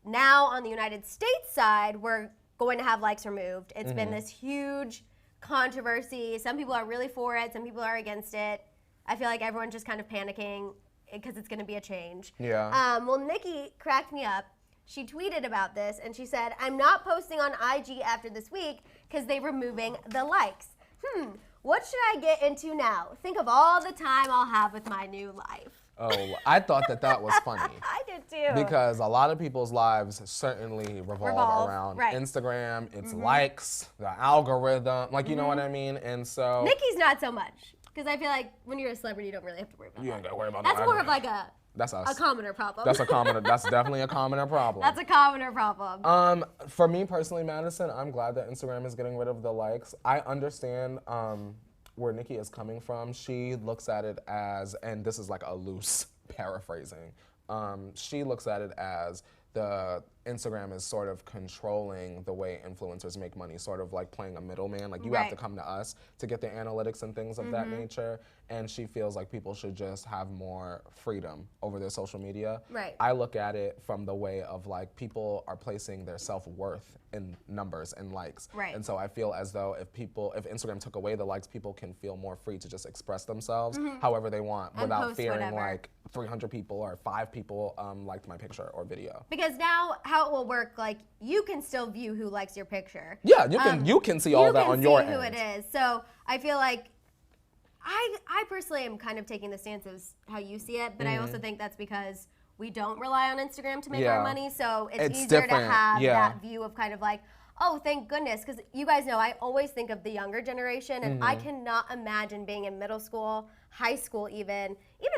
now on the United States side, we're going to have likes removed. It's been this huge controversy. Some people are really for it. Some people are against it. I feel like everyone's just kind of panicking because it's going to be a change. Yeah. Well, Nicki cracked me up. She tweeted about this, and she said, I'm not posting on IG after this week because they're removing the likes. What should I get into now? Think of all the time I'll have with my new life. Oh, I thought that was funny. I did too. Because a lot of people's lives certainly revolve around Instagram, it's likes, the algorithm, like, you know what I mean? And so... Nicki's not so much. Because I feel like when you're a celebrity, you don't really have to worry about that. You ain't got to worry about that. That's more of like That's us. A commoner problem. That's definitely a commoner problem. That's a commoner problem. For me personally, Maddison, I'm glad that Instagram is getting rid of the likes. I understand where Nicki is coming from. She looks at it as, and this is like a loose paraphrasing, she looks at it as the Instagram is sort of controlling the way influencers make money, sort of like playing a middleman. Like you have to come to us to get the analytics and things of that nature. And she feels like people should just have more freedom over their social media. Right. I look at it from the way of like people are placing their self-worth in numbers and likes. Right. And so I feel as though if Instagram took away the likes, people can feel more free to just express themselves however they want and without fearing like 300 people or 5 people liked my picture or video. Because now how it will work, like you can still view who likes your picture. Yeah, you can see all that on your end. You can see who it is. So I feel like I personally am kind of taking the stance of how you see it, but I also think that's because we don't rely on Instagram to make our money, so it's easier to have that view of kind of like, oh, thank goodness, because you guys know I always think of the younger generation, and I cannot imagine being in middle school, high school even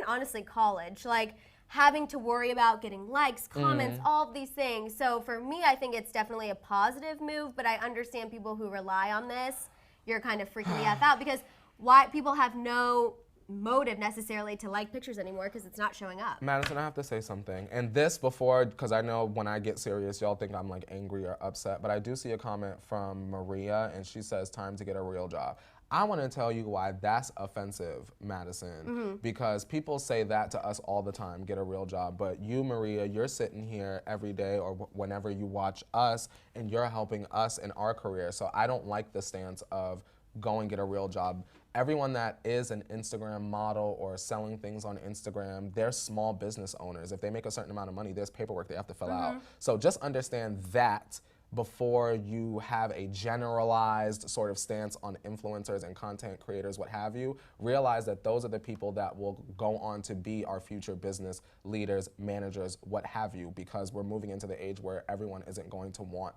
honestly college, like having to worry about getting likes, comments, all of these things. So for me, I think it's definitely a positive move, but I understand people who rely on this, you're kind of freaking the F out, because why people have no motive necessarily to like pictures anymore because it's not showing up. Maddison, I have to say something. And this before, because I know when I get serious, y'all think I'm like angry or upset, but I do see a comment from Maria, and she says, time to get a real job. I want to tell you why that's offensive, Maddison, because people say that to us all the time, get a real job. But you, Maria, you're sitting here every day or whenever you watch us, and you're helping us in our career. So I don't like the stance of go and get a real job. everyone that is an Instagram model or selling things on Instagram, they're small business owners. If they make a certain amount of money, there's paperwork they have to fill out. So just understand that before you have a generalized sort of stance on influencers and content creators, what have you. Realize that those are the people that will go on to be our future business leaders, managers, what have you, because we're moving into the age where everyone isn't going to want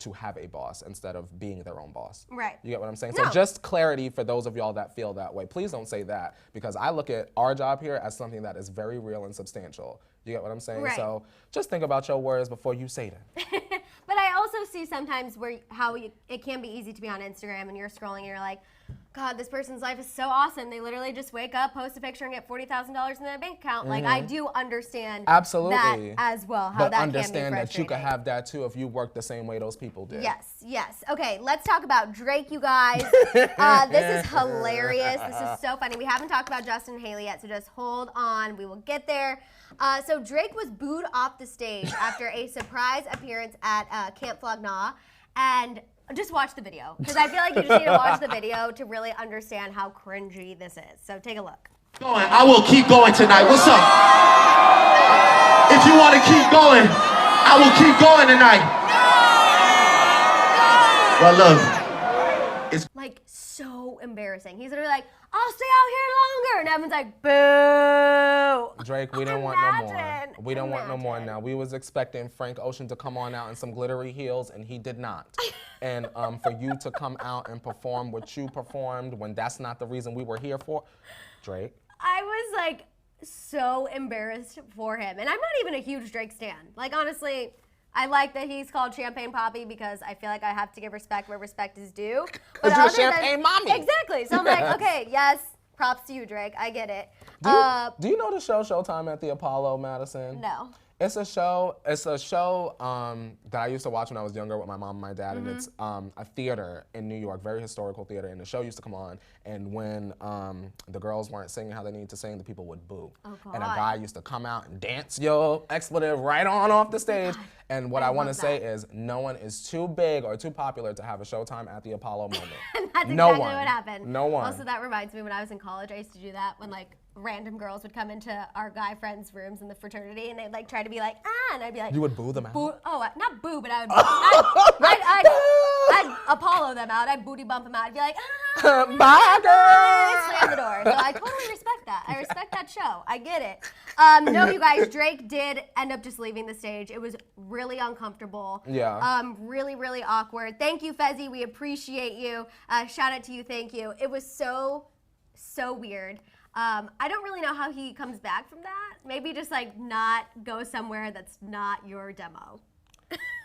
to have a boss instead of being their own boss. Right. You get what I'm saying? No. So just clarity for those of y'all that feel that way. Please don't say that, because I look at our job here as something that is very real and substantial. You get what I'm saying? Right. So just think about your words before you say them. But I also see sometimes it can be easy to be on Instagram and you're scrolling and you're like, God, this person's life is so awesome. They literally just wake up, post a picture, and get $40,000 in their bank account. Like, I do understand that as well, how but that can be understand that you could frustrating. have that too if you work the same way those people did. Yes. Okay, let's talk about Drake, you guys. This is hilarious. This is so funny. We haven't talked about Justin and Hailey yet, so just hold on. We will get there. So Drake was booed off the stage after a surprise appearance at Camp Flog Gnaw, and just watch the video, because I feel like you just need to watch the video to really understand how cringy this is. So take a look. I will keep going tonight. What's up? If you want to keep going, I will keep going tonight. Well, look, it's like so embarrassing. He's literally like, I'll stay out here longer, and everyone's like, boo. Drake, we don't want no more. We don't want no more now. We was expecting Frank Ocean to come on out in some glittery heels, and he did not. And for you to come out and perform what you performed when that's not the reason we were here for, Drake. I was like so embarrassed for him, and I'm not even a huge Drake stan. Like, honestly, I like that he's called Champagne Poppy because I feel like I have to give respect where respect is due. Because you're a champagne mommy. Exactly. So I'm like, okay, yes, props to you, Drake. I get it. Do you know the show Showtime at the Apollo, Madison? No. It's a show that I used to watch when I was younger with my mom and my dad, and it's a theater in New York, very historical theater, and the show used to come on, and when the girls weren't singing how they needed to sing, the people would boo. Oh, God. And a guy used to come out and dance your expletive right on off the stage. And what I want to say is no one is too big or too popular to have a Showtime at the Apollo moment. That's no exactly one. what happened. No one. Also, that reminds me when I was in college, I used to do that when like random girls would come into our guy friends' rooms in the fraternity and they'd like try to be like, and I'd be like, You would boo them out? Not boo, but I would, I'd Apollo them out. I'd booty bump them out. I'd be like, bye, girl. slam the door. So I totally respect that. I respect that show. I get it. No, you guys, Drake did end up just leaving the stage. It was really uncomfortable. Yeah. Really, really awkward. Thank you, Fezzi. We appreciate you. Shout out to you. Thank you. It was so weird. I don't really know how he comes back from that. Maybe just like not go somewhere that's not your demo.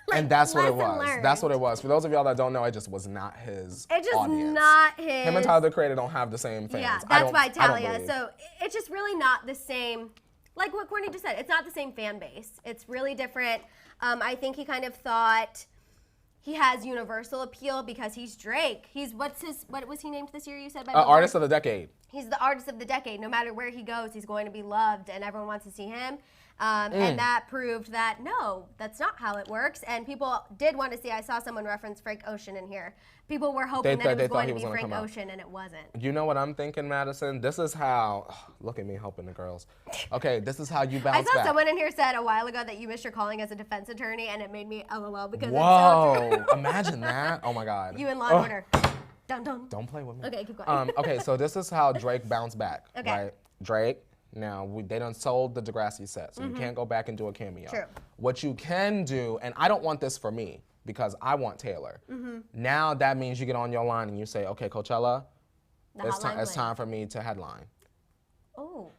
Like, and that's what it lesson was. learned. That's what it was. For those of y'all that don't know, it just was not his It's just audience. not his. Him and Tyler, the Creator, don't have the same fans. Yeah, I that's why don't Talia. believe. So it's just really not the same. Like what Courtney just said, it's not the same fan base. It's really different. I think he kind of thought he has universal appeal because he's Drake. What was he named this year? You said by Billboard? Artist of the Decade. He's the artist of the decade. No matter where he goes, he's going to be loved, and everyone wants to see him. And that proved that no, that's not how it works. And people did want to see. I saw someone reference Frank Ocean in here. People were hoping that it was going to be Frank Ocean, and it wasn't. You know what I'm thinking, Madison? This is how. Look at me helping the girls. Okay, this is how you bounce back. I saw someone in here said a while ago that you missed your calling as a defense attorney, and it made me LOL because Whoa! it's so true. Imagine that. Oh my God. You in Law and Order. Dun dun. Don't play with me. Okay, keep going. Okay, so this is how Drake bounced back. Okay. Right? Drake. Now, they done sold the Degrassi set, so you can't go back and do a cameo. True. What you can do, and I don't want this for me, because I want Taylor. Now that means you get on your line and you say, okay, Coachella, it's time for me to headline. Oh,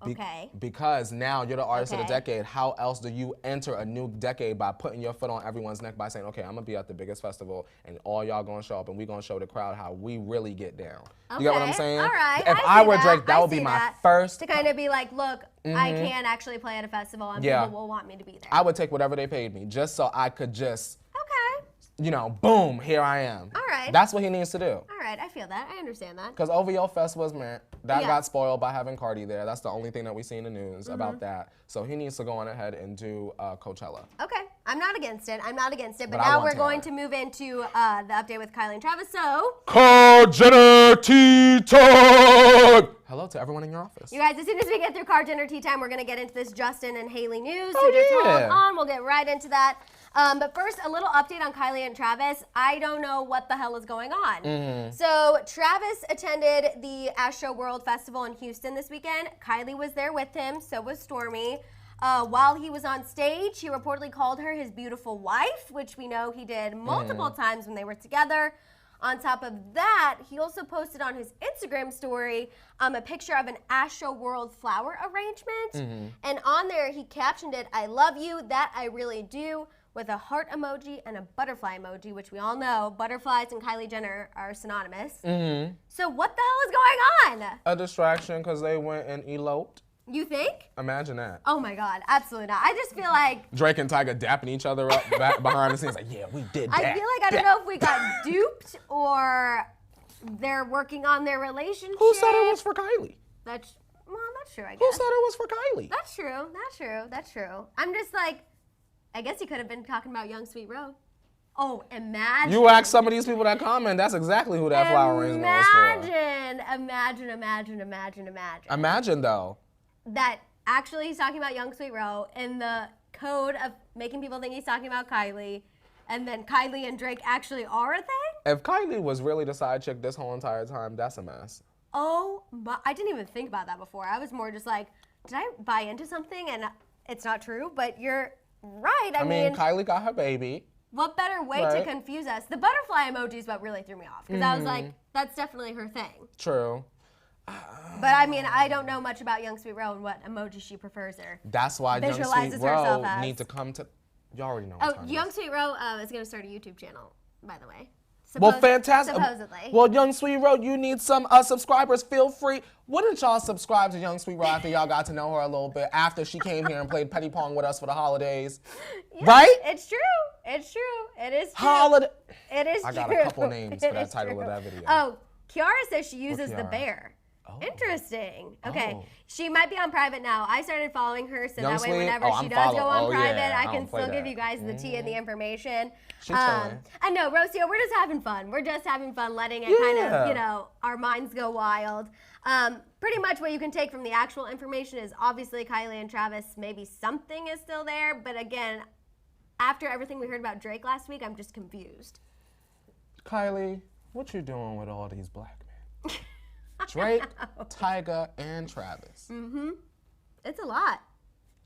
okay. Because now you're the artist of the Okay. decade. How else do you enter a new decade by putting your foot on everyone's neck by saying, okay, I'm going to be at the biggest festival and all y'all going to show up and we going to show the crowd how we really get down. Okay. You get what I'm saying? All right. If I were Drake, that would be my first. To kind of be like, look, I can actually play at a festival and people will want me to be there. I would take whatever they paid me just so I could just, Okay. you know, boom, here I am. All right. That's what he needs to do. All right, I feel that. I understand that. Because OVO Fest was, man, that Yeah. got spoiled by having Cardi there. That's the only thing that we see in the news about that. So he needs to go on ahead and do Coachella. Okay. I'm not against it. I'm not against it. But But I now want we're going to Taylor. move into the update with Kylie and Travis. So, Kylie Jenner tea time. Hello to everyone in your office. you guys, as soon as we get through Kylie Jenner tea time, we're going to get into this Justin and Hailey news. So just hold on. We'll get right into that. But first, a little update on Kylie and Travis. I don't know what the hell is going on. So Travis attended the Astro World Festival in Houston this weekend. Kylie was there with him. So was Stormy. While he was on stage, he reportedly called her his beautiful wife, which we know he did multiple times when they were together. On top of that, he also posted on his Instagram story a picture of an Astro World flower arrangement. And on there, he captioned it, "I love you, that I really do," with a heart emoji and a butterfly emoji, which we all know butterflies and Kylie Jenner are synonymous. So what the hell is going on? A distraction because they went and eloped. You think? Imagine that. Oh my God, absolutely not. I just feel like Drake and Tyga dapping each other up back behind the scenes like, yeah, we did that. I feel like I don't know if we got duped or they're working on their relationship. Who said it was for Kylie? That's true, I guess. Who said it was for Kylie? That's true. That's true. That's true. I'm just like, I guess he could have been talking about Young Sweet Road. Oh, imagine. You ask some of these people that comment, that's exactly who that flower arrangement was for. Imagine. Imagine though. That actually he's talking about Young Sweet Row in the code of making people think he's talking about Kylie, and then Kylie and Drake actually are a thing? If Kylie was really the side chick this whole entire time, that's a mess. Oh, my, I didn't even think about that before. I was more just like, did I buy into something and it's not true? But you're right. I mean, Kylie got her baby. What better way to confuse us? The butterfly emoji is what really threw me off because I was like, that's definitely her thing. True. But I mean, I don't know much about Young Sweet Row and what emoji she prefers or That's why Young visualizes Sweet herself Row as. need to come to. You already know. Oh, Young Sweet Row is going to start a YouTube channel, by the way. Well, fantastic. Supposedly. Well, Young Sweet Row, you need some subscribers. Feel free. Wouldn't y'all subscribe to Young Sweet Row after y'all got to know her a little bit, after she came here and played Petty Pong with us for the holidays? Yeah, right? It's true. It's true. It is true. Holiday. It is I true. got a couple names for It that is title true. of that video. Oh, Kiara says she uses the Kiara? bear. Oh. Interesting. Okay. Oh. She might be on private now. I started following her so Young that way Sweet? whenever Oh, she I'm does go following. on Oh, private, yeah, I I can don't play still give that. you guys the tea and the information. She chilling. I know, Rocio, we're just having fun. We're just having fun letting it kind of, you know, our minds go wild. Pretty much what you can take from the actual information is obviously Kylie and Travis, maybe something is still there. But again, after everything we heard about Drake last week, I'm just confused. Kylie, what you doing with all these black men? Drake, Tyga, and Travis. It's a lot.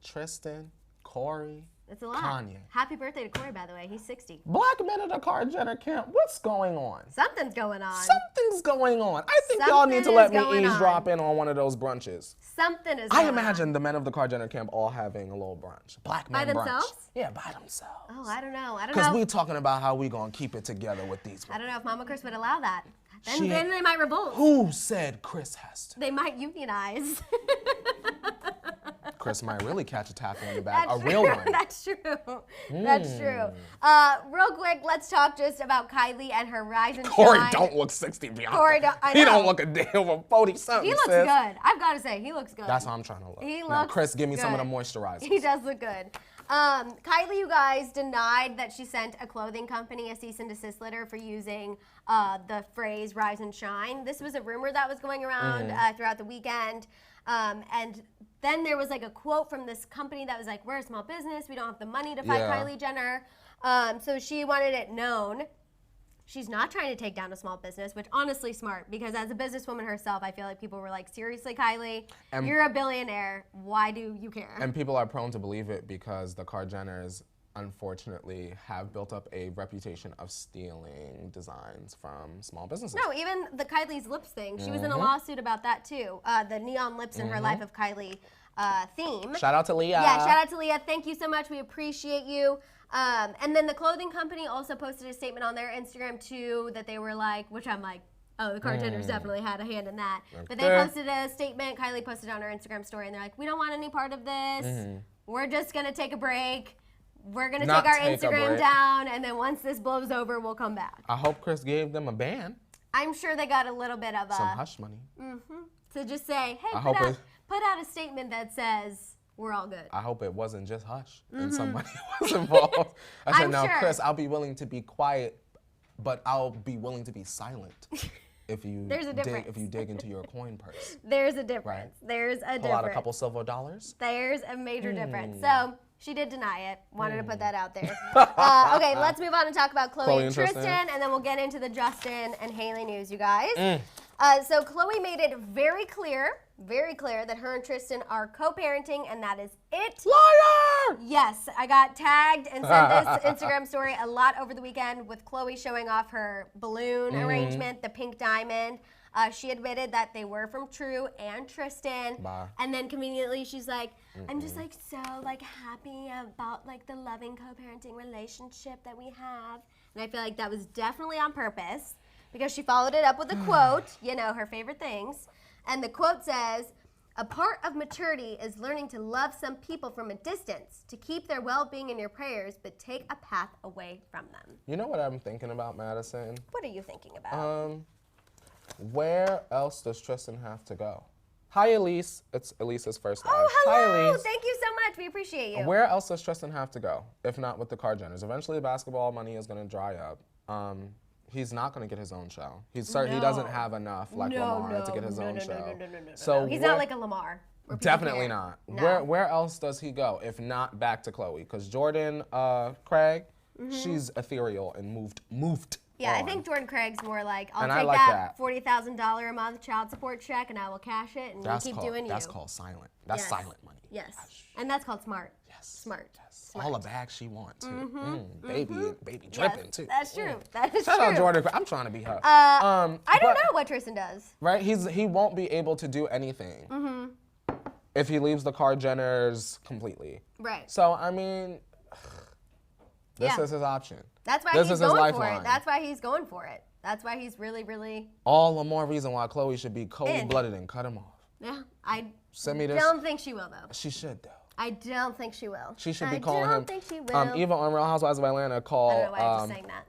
Tristan, Corey, It's a lot. Kanye. Happy birthday to Corey, by the way. He's 60. Black men in the Kylie Jenner camp. What's going on? Something's going on. Something's going on. I think y'all need to let me eavesdrop in on one of those brunches. Something is I going imagine the men of the Kylie Jenner camp all having a little brunch. Black men By brunch. themselves? Yeah, by themselves. Oh, I don't know. I don't Because know. we talking about how we gonna keep it together with these I women. don't know if Mama Chris would allow that. She- Then they might revolt. Who said Chris has to? They might unionize. Chris might really catch a tackle in the back. That's A real true. one. That's true. That's true. Real quick, let's talk just about Kylie and her rise and Corey shine. don't look 60, Bianca. Corey don't- I He know. don't look a day over 40 something. He looks sis. good. I've got to say, he looks good. That's how I'm trying to look. He Now, looks Chris, give me some of the good. moisturizers. He does look good. Kylie, you guys, denied that she sent a clothing company a cease and desist letter for using the phrase rise and shine. This was a rumor that was going around throughout the weekend. And then there was like a quote from this company that was like, we're a small business. We don't have the money to fight Yeah. Kylie Jenner. So she wanted it known. She's not trying to take down a small business, which honestly smart, because as a businesswoman herself, I feel like people were like, seriously, Kylie, you're a billionaire. Why do you care? And people are prone to believe it because the Kylie Jenners, unfortunately, have built up a reputation of stealing designs from small businesses. No, even the Kylie's lips thing. She was in a lawsuit about that too. The neon lips in her Life of Kylie theme. Shout out to Leah. Yeah, shout out to Leah. Thank you so much. We appreciate you. And then the clothing company also posted a statement on their Instagram too that they were like, which I'm like, oh, the Kylie Jenners definitely had a hand in that. But they Okay. posted a statement. Kylie posted on her Instagram story, and they're like, we don't want any part of this. We're just gonna take a break. We're gonna Not take our take a Instagram break. down, and then once this blows over, we'll come back. I hope Chris gave them a ban, I'm sure they got a little bit of some a hush money. to just say, hey, I hope put out a statement that says We're all good. I hope it wasn't just Hush and somebody was involved. I said, I'm now, sure. Chris, I'll be willing to be quiet, but I'll be willing to be silent if you dig into your coin purse. There's a difference. Right. There's a difference. Pull out a couple silver dollars. There's a major difference. So she did deny it. Wanted to put that out there. Okay, let's move on and talk about Khloe and Tristan, and then we'll get into the Justin and Hailey news, you guys. So Khloe made it very clear that her and Tristan are co-parenting, and that is it. Liar! Yes, I got tagged and sent this Instagram story a lot over the weekend with Khloe showing off her balloon arrangement, the pink diamond. She admitted that they were from True and Tristan. Bye. And then conveniently she's like, I'm just like so like happy about like the loving co-parenting relationship that we have. And I feel like that was definitely on purpose because she followed it up with a quote, you know, her favorite things. And the quote says, a part of maturity is learning to love some people from a distance, to keep their well-being in your prayers, but take a path away from them. You know what I'm thinking about, Madison? What are you thinking about? Where else does Tristan have to go? Hi, Elise. It's Elise's first live. Oh, hello. Hi, Elise. Thank you so much. We appreciate you. Where else does Tristan have to go, if not with the Jenners? Eventually, basketball money is going to dry up. He's not going to get his own show. He doesn't have enough like Lamar to get his own show. No. So he's not like a Lamar. Definitely not. No. Where else does he go if not back to Khloe? Because Jordan Craig, she's ethereal and moved. Yeah, on. I think Jordan Craig's more like, I'll And take I like that $40,000 a month child support check and I will cash it and you keep doing you. That's called silent. That's silent money. Yes. And that's called smart. Yes. Smart. Yes. All the bags she wants too. Baby dripping too. That's true. That is Shout true. out Jordan Craig. I'm trying to be her. I don't know what Tristan does. Right? He won't be able to do anything if he leaves the Jenners completely. Right. So I mean, this is his option. That's why This he's is his going for lifeline. it. That's why he's going for it. That's why he's really, really. All the more reason why Khloe should be cold-blooded and cut him off. Yeah, I Send me this. don't think she will though. She should though. I don't think she will. She should be calling him. I don't think she will. Eva on Real Housewives of Atlanta called. I don't know why I just sang that.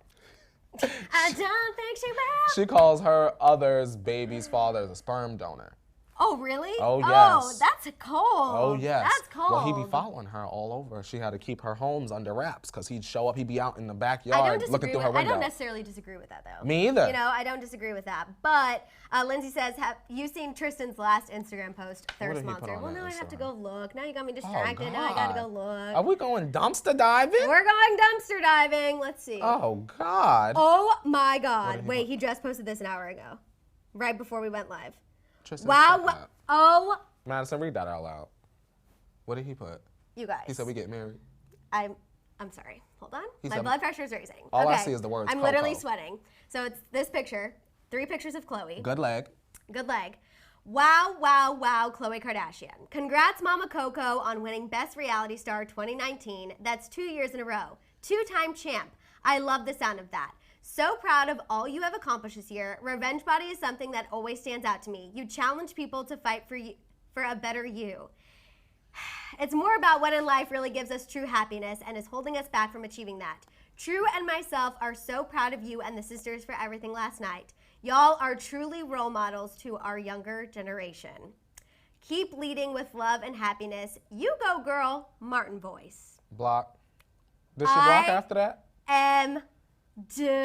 I don't think she will. She calls her other's baby's father a sperm donor. Oh, really? Oh, yes. Oh, that's cold. Oh, yes. That's cold. Well, he'd be following her all over. She had to keep her homes under wraps because he'd show up. He'd be out in the I backyard don't looking through her window. I don't necessarily disagree with that, though. Me either. You know, I don't disagree with that. But Lindsay says, have you seen Tristan's last Instagram post, What Thirst did he put Monster? on Well, that now I have to Instagram? go look. Now you got me Oh, distracted. Now I got to go God. look. Are we going dumpster diving? We're going dumpster diving. Let's see. Oh, God. Oh, my God. did he Wait, he just posted this an hour ago, right before we went live. Tristan, Wow. shut up. Oh, Madison, read that out loud. What did he put? you guys. He said we get married. I'm sorry. Hold on. He My said- blood pressure is raising. All I Okay. see is the words I'm literally Coco. sweating. So it's this picture, 3 pictures of Khloe. Good leg. Good leg. Wow, wow, wow, Khloe Kardashian. Congrats, Mama Coco, on winning Best Reality Star 2019. That's 2 years in a row. 2-time champ. I love the sound of that. So proud of all you have accomplished this year. Revenge Body is something that always stands out to me. You challenge people to fight for a better you. It's more about what in life really gives us true happiness and is holding us back from achieving that. True and myself are so proud of you and the sisters for everything last night. Y'all are truly role models to our younger generation. Keep leading with love and happiness. You go, girl. Martin voice. Block. Did she block after that?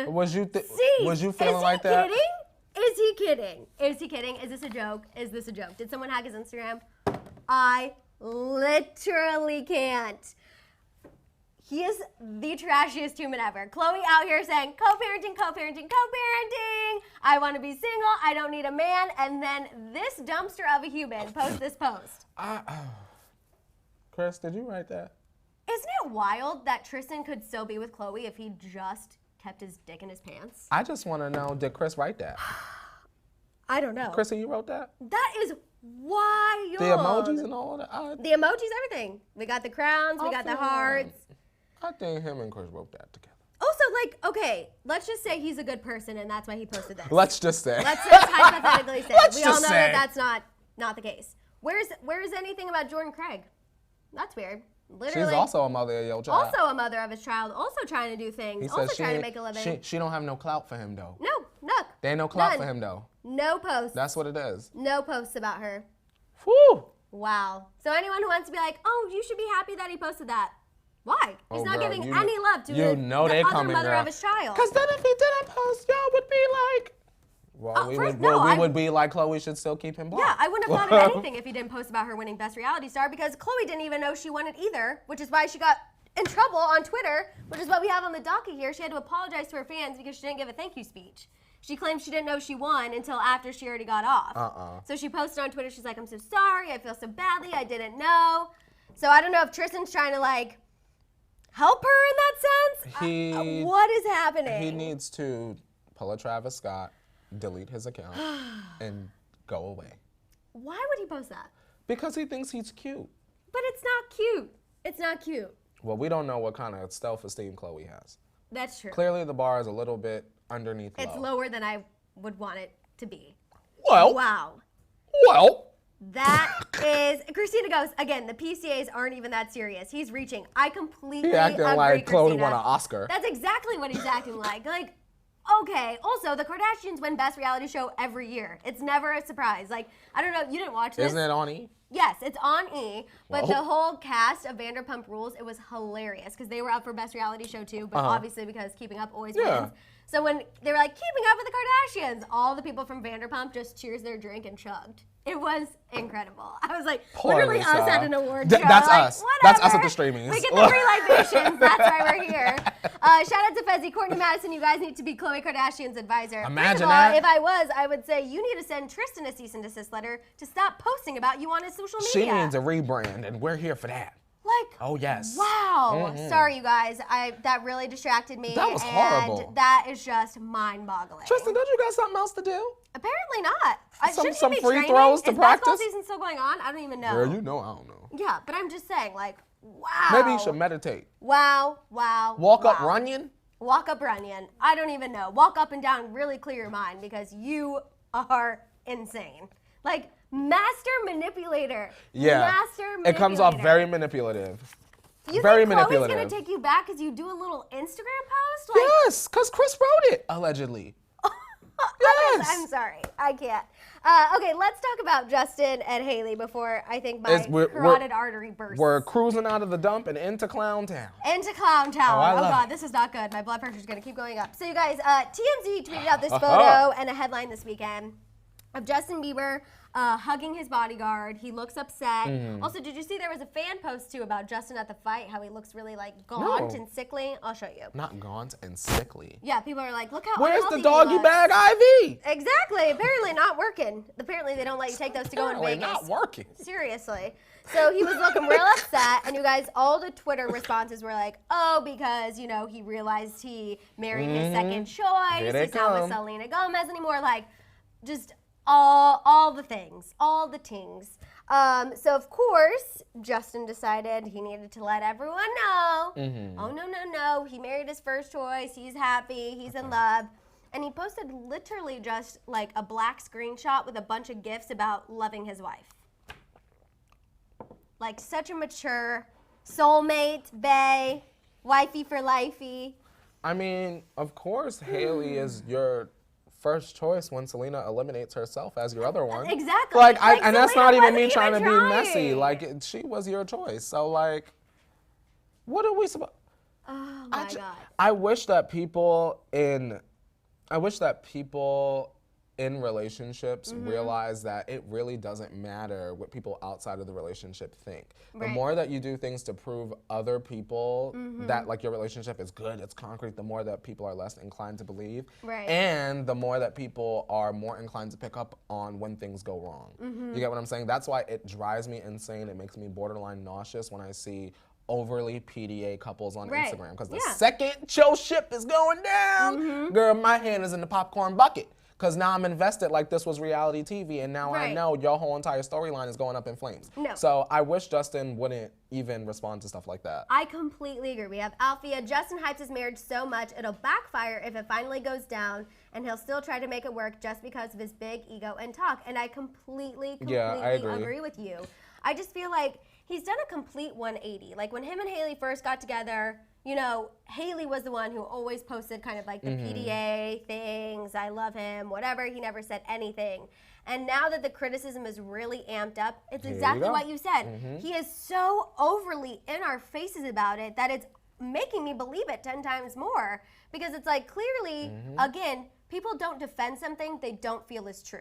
Was you feeling like that? Is he kidding? Is he kidding? Is this a joke? Is this a joke? Did someone hack his Instagram? I literally can't. He is the trashiest human ever. Khloe out here saying, co-parenting, co-parenting, co-parenting. I want to be single. I don't need a man. And then this dumpster of a human posts this post. Chris, did you write that? Isn't it wild that Tristan could still be with Khloe if he just kept his dick in his pants? I just want to know, did Chris write that? I don't know. Chrissy, you wrote that? That is wild. The emojis and all that? The emojis, everything. We got the crowns, we got the hearts. I think him and Chris wrote that together. Also, like, okay, let's just say he's a good person and that's why he posted this. Let's just say. Let's just hypothetically say. Let's we all just know say. that that's not the case. Where's anything about Jordan Craig? That's weird. Literally. She's also a mother of your child. Also a mother of his child. Also trying to do things. He Also says trying to make a living. She don't have no clout for him though. No, nook. There ain't no clout None. for him though. No posts. That's what it is. No posts about her. Whew. Wow. So anyone who wants to be like, oh, you should be happy that he posted that. Why? He's not girl, giving any love to the other mother of his child. Because then if he didn't post, y'all would be like, we would be like, Khloe should still keep him blocked. Yeah, I wouldn't have thought of anything if he didn't post about her winning Best Reality Star, because Khloe didn't even know she won it either, which is why she got in trouble on Twitter, which is what we have on the docket here. She had to apologize to her fans because she didn't give a thank you speech. She claims she didn't know she won until after she already got off. So she posted on Twitter, she's like, I'm so sorry, I feel so badly, I didn't know. So I don't know if Tristan's trying to like help her in that sense. What is happening? He needs to pull a Travis Scott, delete his account, and go away. Why would he post that? Because he thinks he's cute. But it's not cute. It's not cute. Well, we don't know what kind of self-esteem Khloe has. That's true. Clearly, the bar is a little bit underneath low. It's lower than I would want it to be. Well. Wow. Well. That is, Christina goes, again, the PCAs aren't even that serious. He's reaching. I completely He acting agree, like Khloe Christina. won an Oscar. That's exactly what he's acting like. Like, okay. Also, the Kardashians win Best Reality Show every year. It's never a surprise. Like, I don't know, you didn't watch this. Isn't it on E? Yes, it's on E, but the whole cast of Vanderpump Rules, it was hilarious because they were up for Best Reality Show too, but obviously because Keeping Up always wins. So when they were like, Keeping Up with the Kardashians, all the people from Vanderpump just cheers their drink and chugged. It was incredible. I was like, literally Lisa. us at an award show. That's like, us. Whatever. That's us at the streamings. We get the free libations. That's why we're here. Shout out to Fezzi. Courtney Maddison, you guys need to be Khloe Kardashian's advisor. Imagine First of all, that. if I was, I would say you need to send Tristan a cease and desist letter to stop posting about you on his social media. She needs a rebrand, and we're here for that. Like, oh yes. Wow. Sorry, you guys. That really distracted me. That was horrible. And that is just mind-boggling. Tristan, don't you got something else to do? Apparently not. Shouldn't Some you be free training? throws to Is practice? basketball season still going on? I don't even know. Girl, you know I don't know. Yeah, but I'm just saying, like, wow. Maybe you should meditate. Wow, wow. Walk up wow. Runyon? Walk up Runyon. I don't even know. Walk up and down, really clear your mind because you are insane. Like, master manipulator. Yeah. Master manipulator. It comes off very manipulative. You very think manipulative. Khloe's gonna take you back because you do a little Instagram post? Like, Yes, because Chris wrote it, allegedly. Yes. I'm sorry, I can't. Okay, let's talk about Justin and Hailey before I think my carotid artery bursts. We're cruising out of the dump and into Clown Town. Into Clown Town. I love God, it. this is not good. My blood pressure's gonna keep going up. So you guys, TMZ tweeted out this photo and a headline this weekend of Justin Bieber hugging his bodyguard. He looks upset. Also, did you see there was a fan post too about Justin at the fight, how he looks really like gaunt and sickly? I'll show you. Not gaunt and sickly. Yeah, people are like, look how Where's unhealthy the doggy he looks. bag IV? Exactly. Apparently not working. Apparently they don't let you take those to go in Apparently Vegas. not working. Seriously. So he was looking real upset, and you guys, all the Twitter responses were like, oh, because, you know, he realized he married his second choice. Here they He's not with come. Selena Gomez anymore. Like, just all the things, all the tings. So of course, Justin decided he needed to let everyone know. Oh, no. He married his first choice. He's happy. He's in love. And he posted literally just like a black screenshot with a bunch of gifs about loving his wife. Like such a mature soulmate, bae, wifey for lifey. I mean, of course, Hailey is your first choice when Selena eliminates herself as your other one. Exactly. Like and that's Selena not even wasn't me trying to be trying. messy. Like, she was your choice. So, like, what are we supposed... Oh, my God. I wish that people in relationships realize that it really doesn't matter what people outside of the relationship think. The more that you do things to prove other people that like your relationship is good, it's concrete, the more that people are less inclined to believe. Right. And the more that people are more inclined to pick up on when things go wrong. You get what I'm saying? That's why it drives me insane. It makes me borderline nauseous when I see overly PDA couples on Instagram. Because the second your ship is going down, girl, my hand is in the popcorn bucket. Because now I'm invested like this was reality TV, and now I know your whole entire storyline is going up in flames. No. So I wish Justin wouldn't even respond to stuff like that. I completely agree. We have Althea. Justin hypes his marriage so much, it'll backfire if it finally goes down, and he'll still try to make it work just because of his big ego and talk. And I completely I agree with you. I just feel like he's done a complete 180. Like when him and Hailey first got together, you know, Hailey was the one who always posted kind of like the PDA things, I love him, whatever. He never said anything. And now that the criticism is really amped up, it's exactly what you said. He is so overly in our faces about it that it's making me believe it 10 times more. Because it's like, clearly, again, people don't defend something they don't feel is true.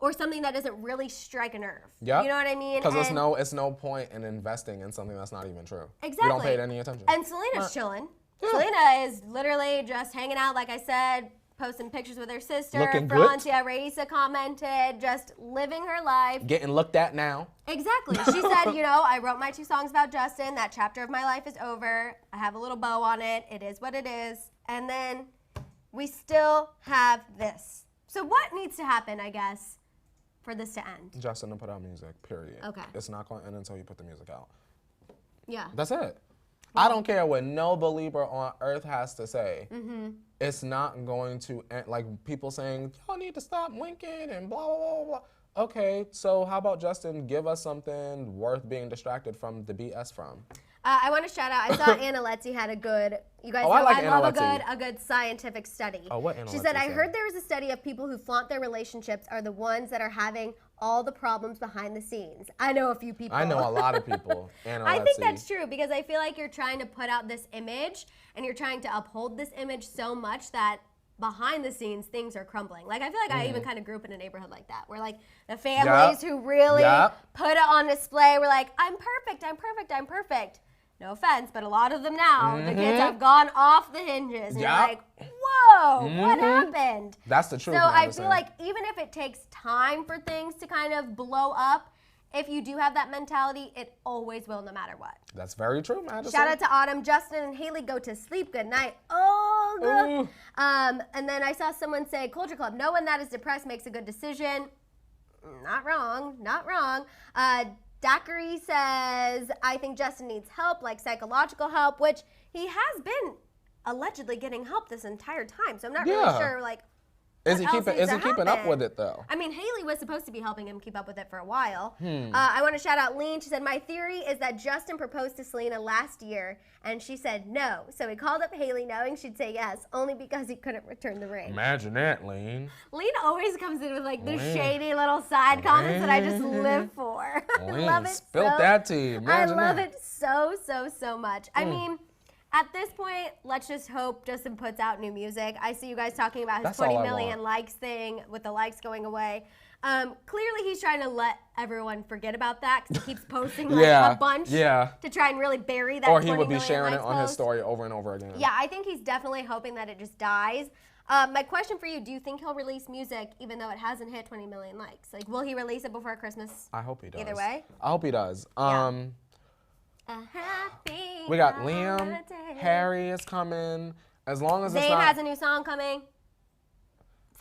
Or something that doesn't really strike a nerve. Yep. You know what I mean? Because it's no point in investing in something that's not even true. Exactly. You don't pay it any attention. And Selena's chilling. Yeah. Selena is literally just hanging out, like I said, posting pictures with her sister. Looking Francia Raisa commented, just living her life. Getting looked at now. Exactly. She said, you know, I wrote my 2 songs about Justin. That chapter of my life is over. I have a little bow on it. It is what it is. And then we still have this. So what needs to happen, I guess, for this to end? Justin to put out music, period. Okay. It's not going to end until you put the music out. Yeah. That's it. I don't care what no believer on earth has to say. It's not going to end. Like people saying, y'all need to stop winking and blah, blah, blah, blah. Okay, so how about Justin give us something worth being distracted from the BS from? I want to shout out, I saw Anna Letzi had a good, you guys know like I Anna love Letzi. a good scientific study. Oh, what Anna She Letzi said, I said? heard there was a study of people who flaunt their relationships are the ones that are having all the problems behind the scenes. I know a few people. I know a lot of people. Anna I think Letzi. that's true because I feel like you're trying to put out this image and you're trying to uphold this image so much that behind the scenes things are crumbling. Like I feel like I even kind of grew up in a neighborhood like that where like the families who really put it on display were like, I'm perfect, I'm perfect, I'm perfect. No offense, but a lot of them now, the kids have gone off the hinges. And you're like, whoa, what happened? That's the truth. So I feel like even if it takes time for things to kind of blow up, if you do have that mentality, it always will no matter what. That's very true, Maddison. Shout out to Autumn. Justin and Hailey go to sleep. Good night. Oh, good. And then I saw someone say, Culture Club, no one that is depressed makes a good decision. Not wrong, not wrong. Daiquiri says, I think Justin needs help, like psychological help, which he has been allegedly getting help this entire time. So I'm not really sure, like, is he keeping up with it though? I mean, Hailey was supposed to be helping him keep up with it for a while. I want to shout out Lean. She said, my theory is that Justin proposed to Selena last year and she said no. So he called up Hailey knowing she'd say yes, only because he couldn't return the ring. Imagine that, Lean. Lean always comes in with like the shady little side comments that I just live for. I love it. Spilt that tea. I love it so, so, so much. I mean, at this point, let's just hope Justin puts out new music. I see you guys talking about his 20 million likes thing with the likes going away. Clearly, he's trying to let everyone forget about that because he keeps posting like a bunch to try and really bury that. Or he would be sharing it on his story over and over again. Yeah, I think he's definitely hoping that it just dies. My question for you, do you think he'll release music even though it hasn't hit 20 million likes? Like, will he release it before Christmas? I hope he does. Either way? I hope he does. A happy we got holiday. Liam, Harry is coming. As long as Zayn has a new song coming.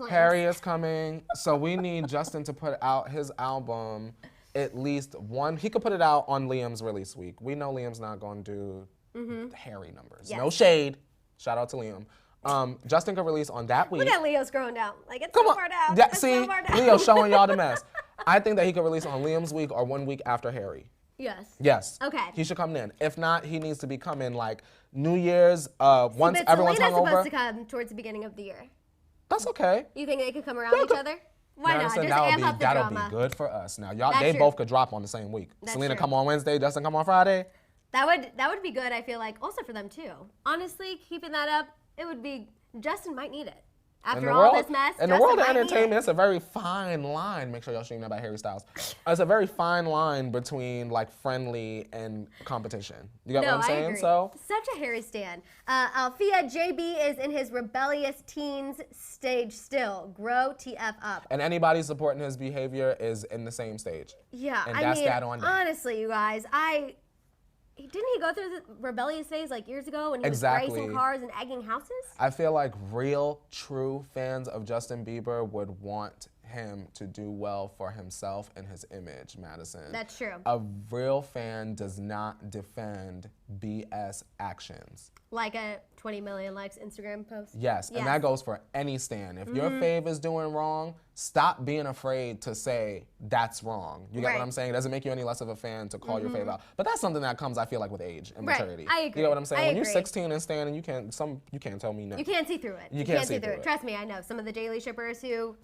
Harry is coming. So we need Justin to put out his album at least one. He could put it out on Liam's release week. We know Liam's not going to do Harry numbers. Yes. No shade. Shout out to Liam. Justin could release on that week. Look at Leo's growing down. Like, it's so far down. Yeah, it's see, so far down. Leo showing y'all the mess. I think that he could release on Liam's week or 1 week after Harry. Yes. Yes. Okay. He should come in. If not, he needs to be coming like New Year's, once but everyone's Selena's hungover. supposed to come towards the beginning of the year. That's okay. You think they could come around each other? Why not? Just amp up the that'll drama. be good for us. Now, y'all, That's they true. both could drop on the same week. That's Selena true. come on Wednesday, Justin come on Friday. That would be good, I feel like, also for them too. Honestly, keeping that up, it would be, Justin might need it. After all this mess, in the world of entertainment, it's a very fine line. Make sure y'all stream that by Harry Styles. It's a very fine line between like friendly and competition. You get what I'm saying? I agree. So Such a Harry stan. Althea, JB is in his rebellious teens stage still. Grow TF up. and anybody supporting his behavior is in the same stage. Yeah, And I that's mean, that on them. honestly, you guys, didn't he go through the rebellious phase like years ago when he was racing cars and egging houses? I feel like real, true fans of Justin Bieber would want him to do well for himself and his image, Maddison. That's true. A real fan does not defend BS actions. Like a 20 million likes Instagram post? Yes, and that goes for any stan. If your fave is doing wrong, stop being afraid to say that's wrong. You get what I'm saying? It doesn't make you any less of a fan to call your fave out. But that's something that comes, I feel like, with age and maturity. I agree. You get what I'm saying? I When agree. you're 16 and standing, you can't tell me no. You can't see through it. You can't see through it. Trust me, I know. Some of the daily shippers who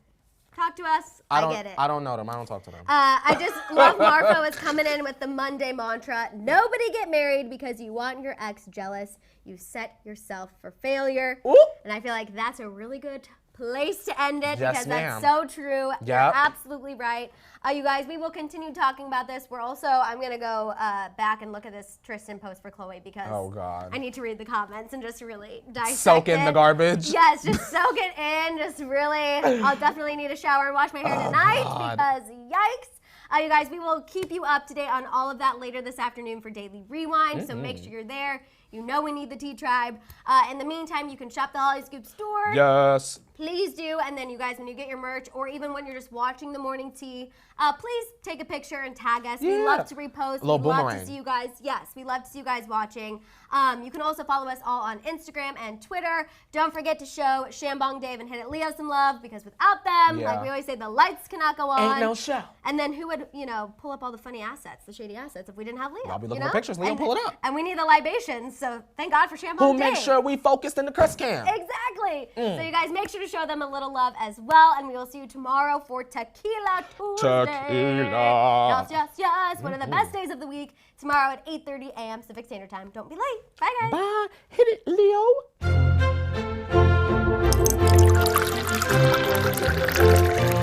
talk to us, I get it. I don't know them. I don't talk to them. I just love Marfo is coming in with the Monday mantra. Nobody get married because you want your ex jealous. You set yourself for failure. Ooh. And I feel like that's a really good place to end it Yes, because ma'am. that's so true. Yep. You're absolutely right. You guys, we will continue talking about this. I'm going to go back and look at this Tristan post for Khloe because I need to read the comments and just really dissect Soak in the garbage. Yes, just soak it in. Just really, I'll definitely need a shower and wash my hair tonight because yikes. You guys, we will keep you up to date on all of that later this afternoon for Daily Rewind, so make sure you're there. You know we need the Tea Tribe. In the meantime, you can shop the Hollyscoop store. Yes. Please do. And then you guys, when you get your merch, or even when you're just watching the morning tea, please take a picture and tag us. We love to repost. Little we love boomerang. to see you guys. Yes, we love to see you guys watching. You can also follow us all on Instagram and Twitter. Don't forget to show Shambong Dave and Hit It Leo some love because without them, like we always say, the lights cannot go on. Ain't no show. And then who would, pull up all the funny assets, the shady assets, if we didn't have Leo? I'll be looking for pictures. Leo, pull it up. And we need the libations, so thank God for Shambong Who Dave. makes sure we focused in the Chris cam? Exactly. So you guys make sure to show them a little love as well, and we will see you tomorrow for Tequila Tuesday. Tequila. Yes. One of the best days of the week. Tomorrow at 8:30 a.m. Pacific Standard Time. Don't be late. Bye, guys. Bye. Hit it, Leo.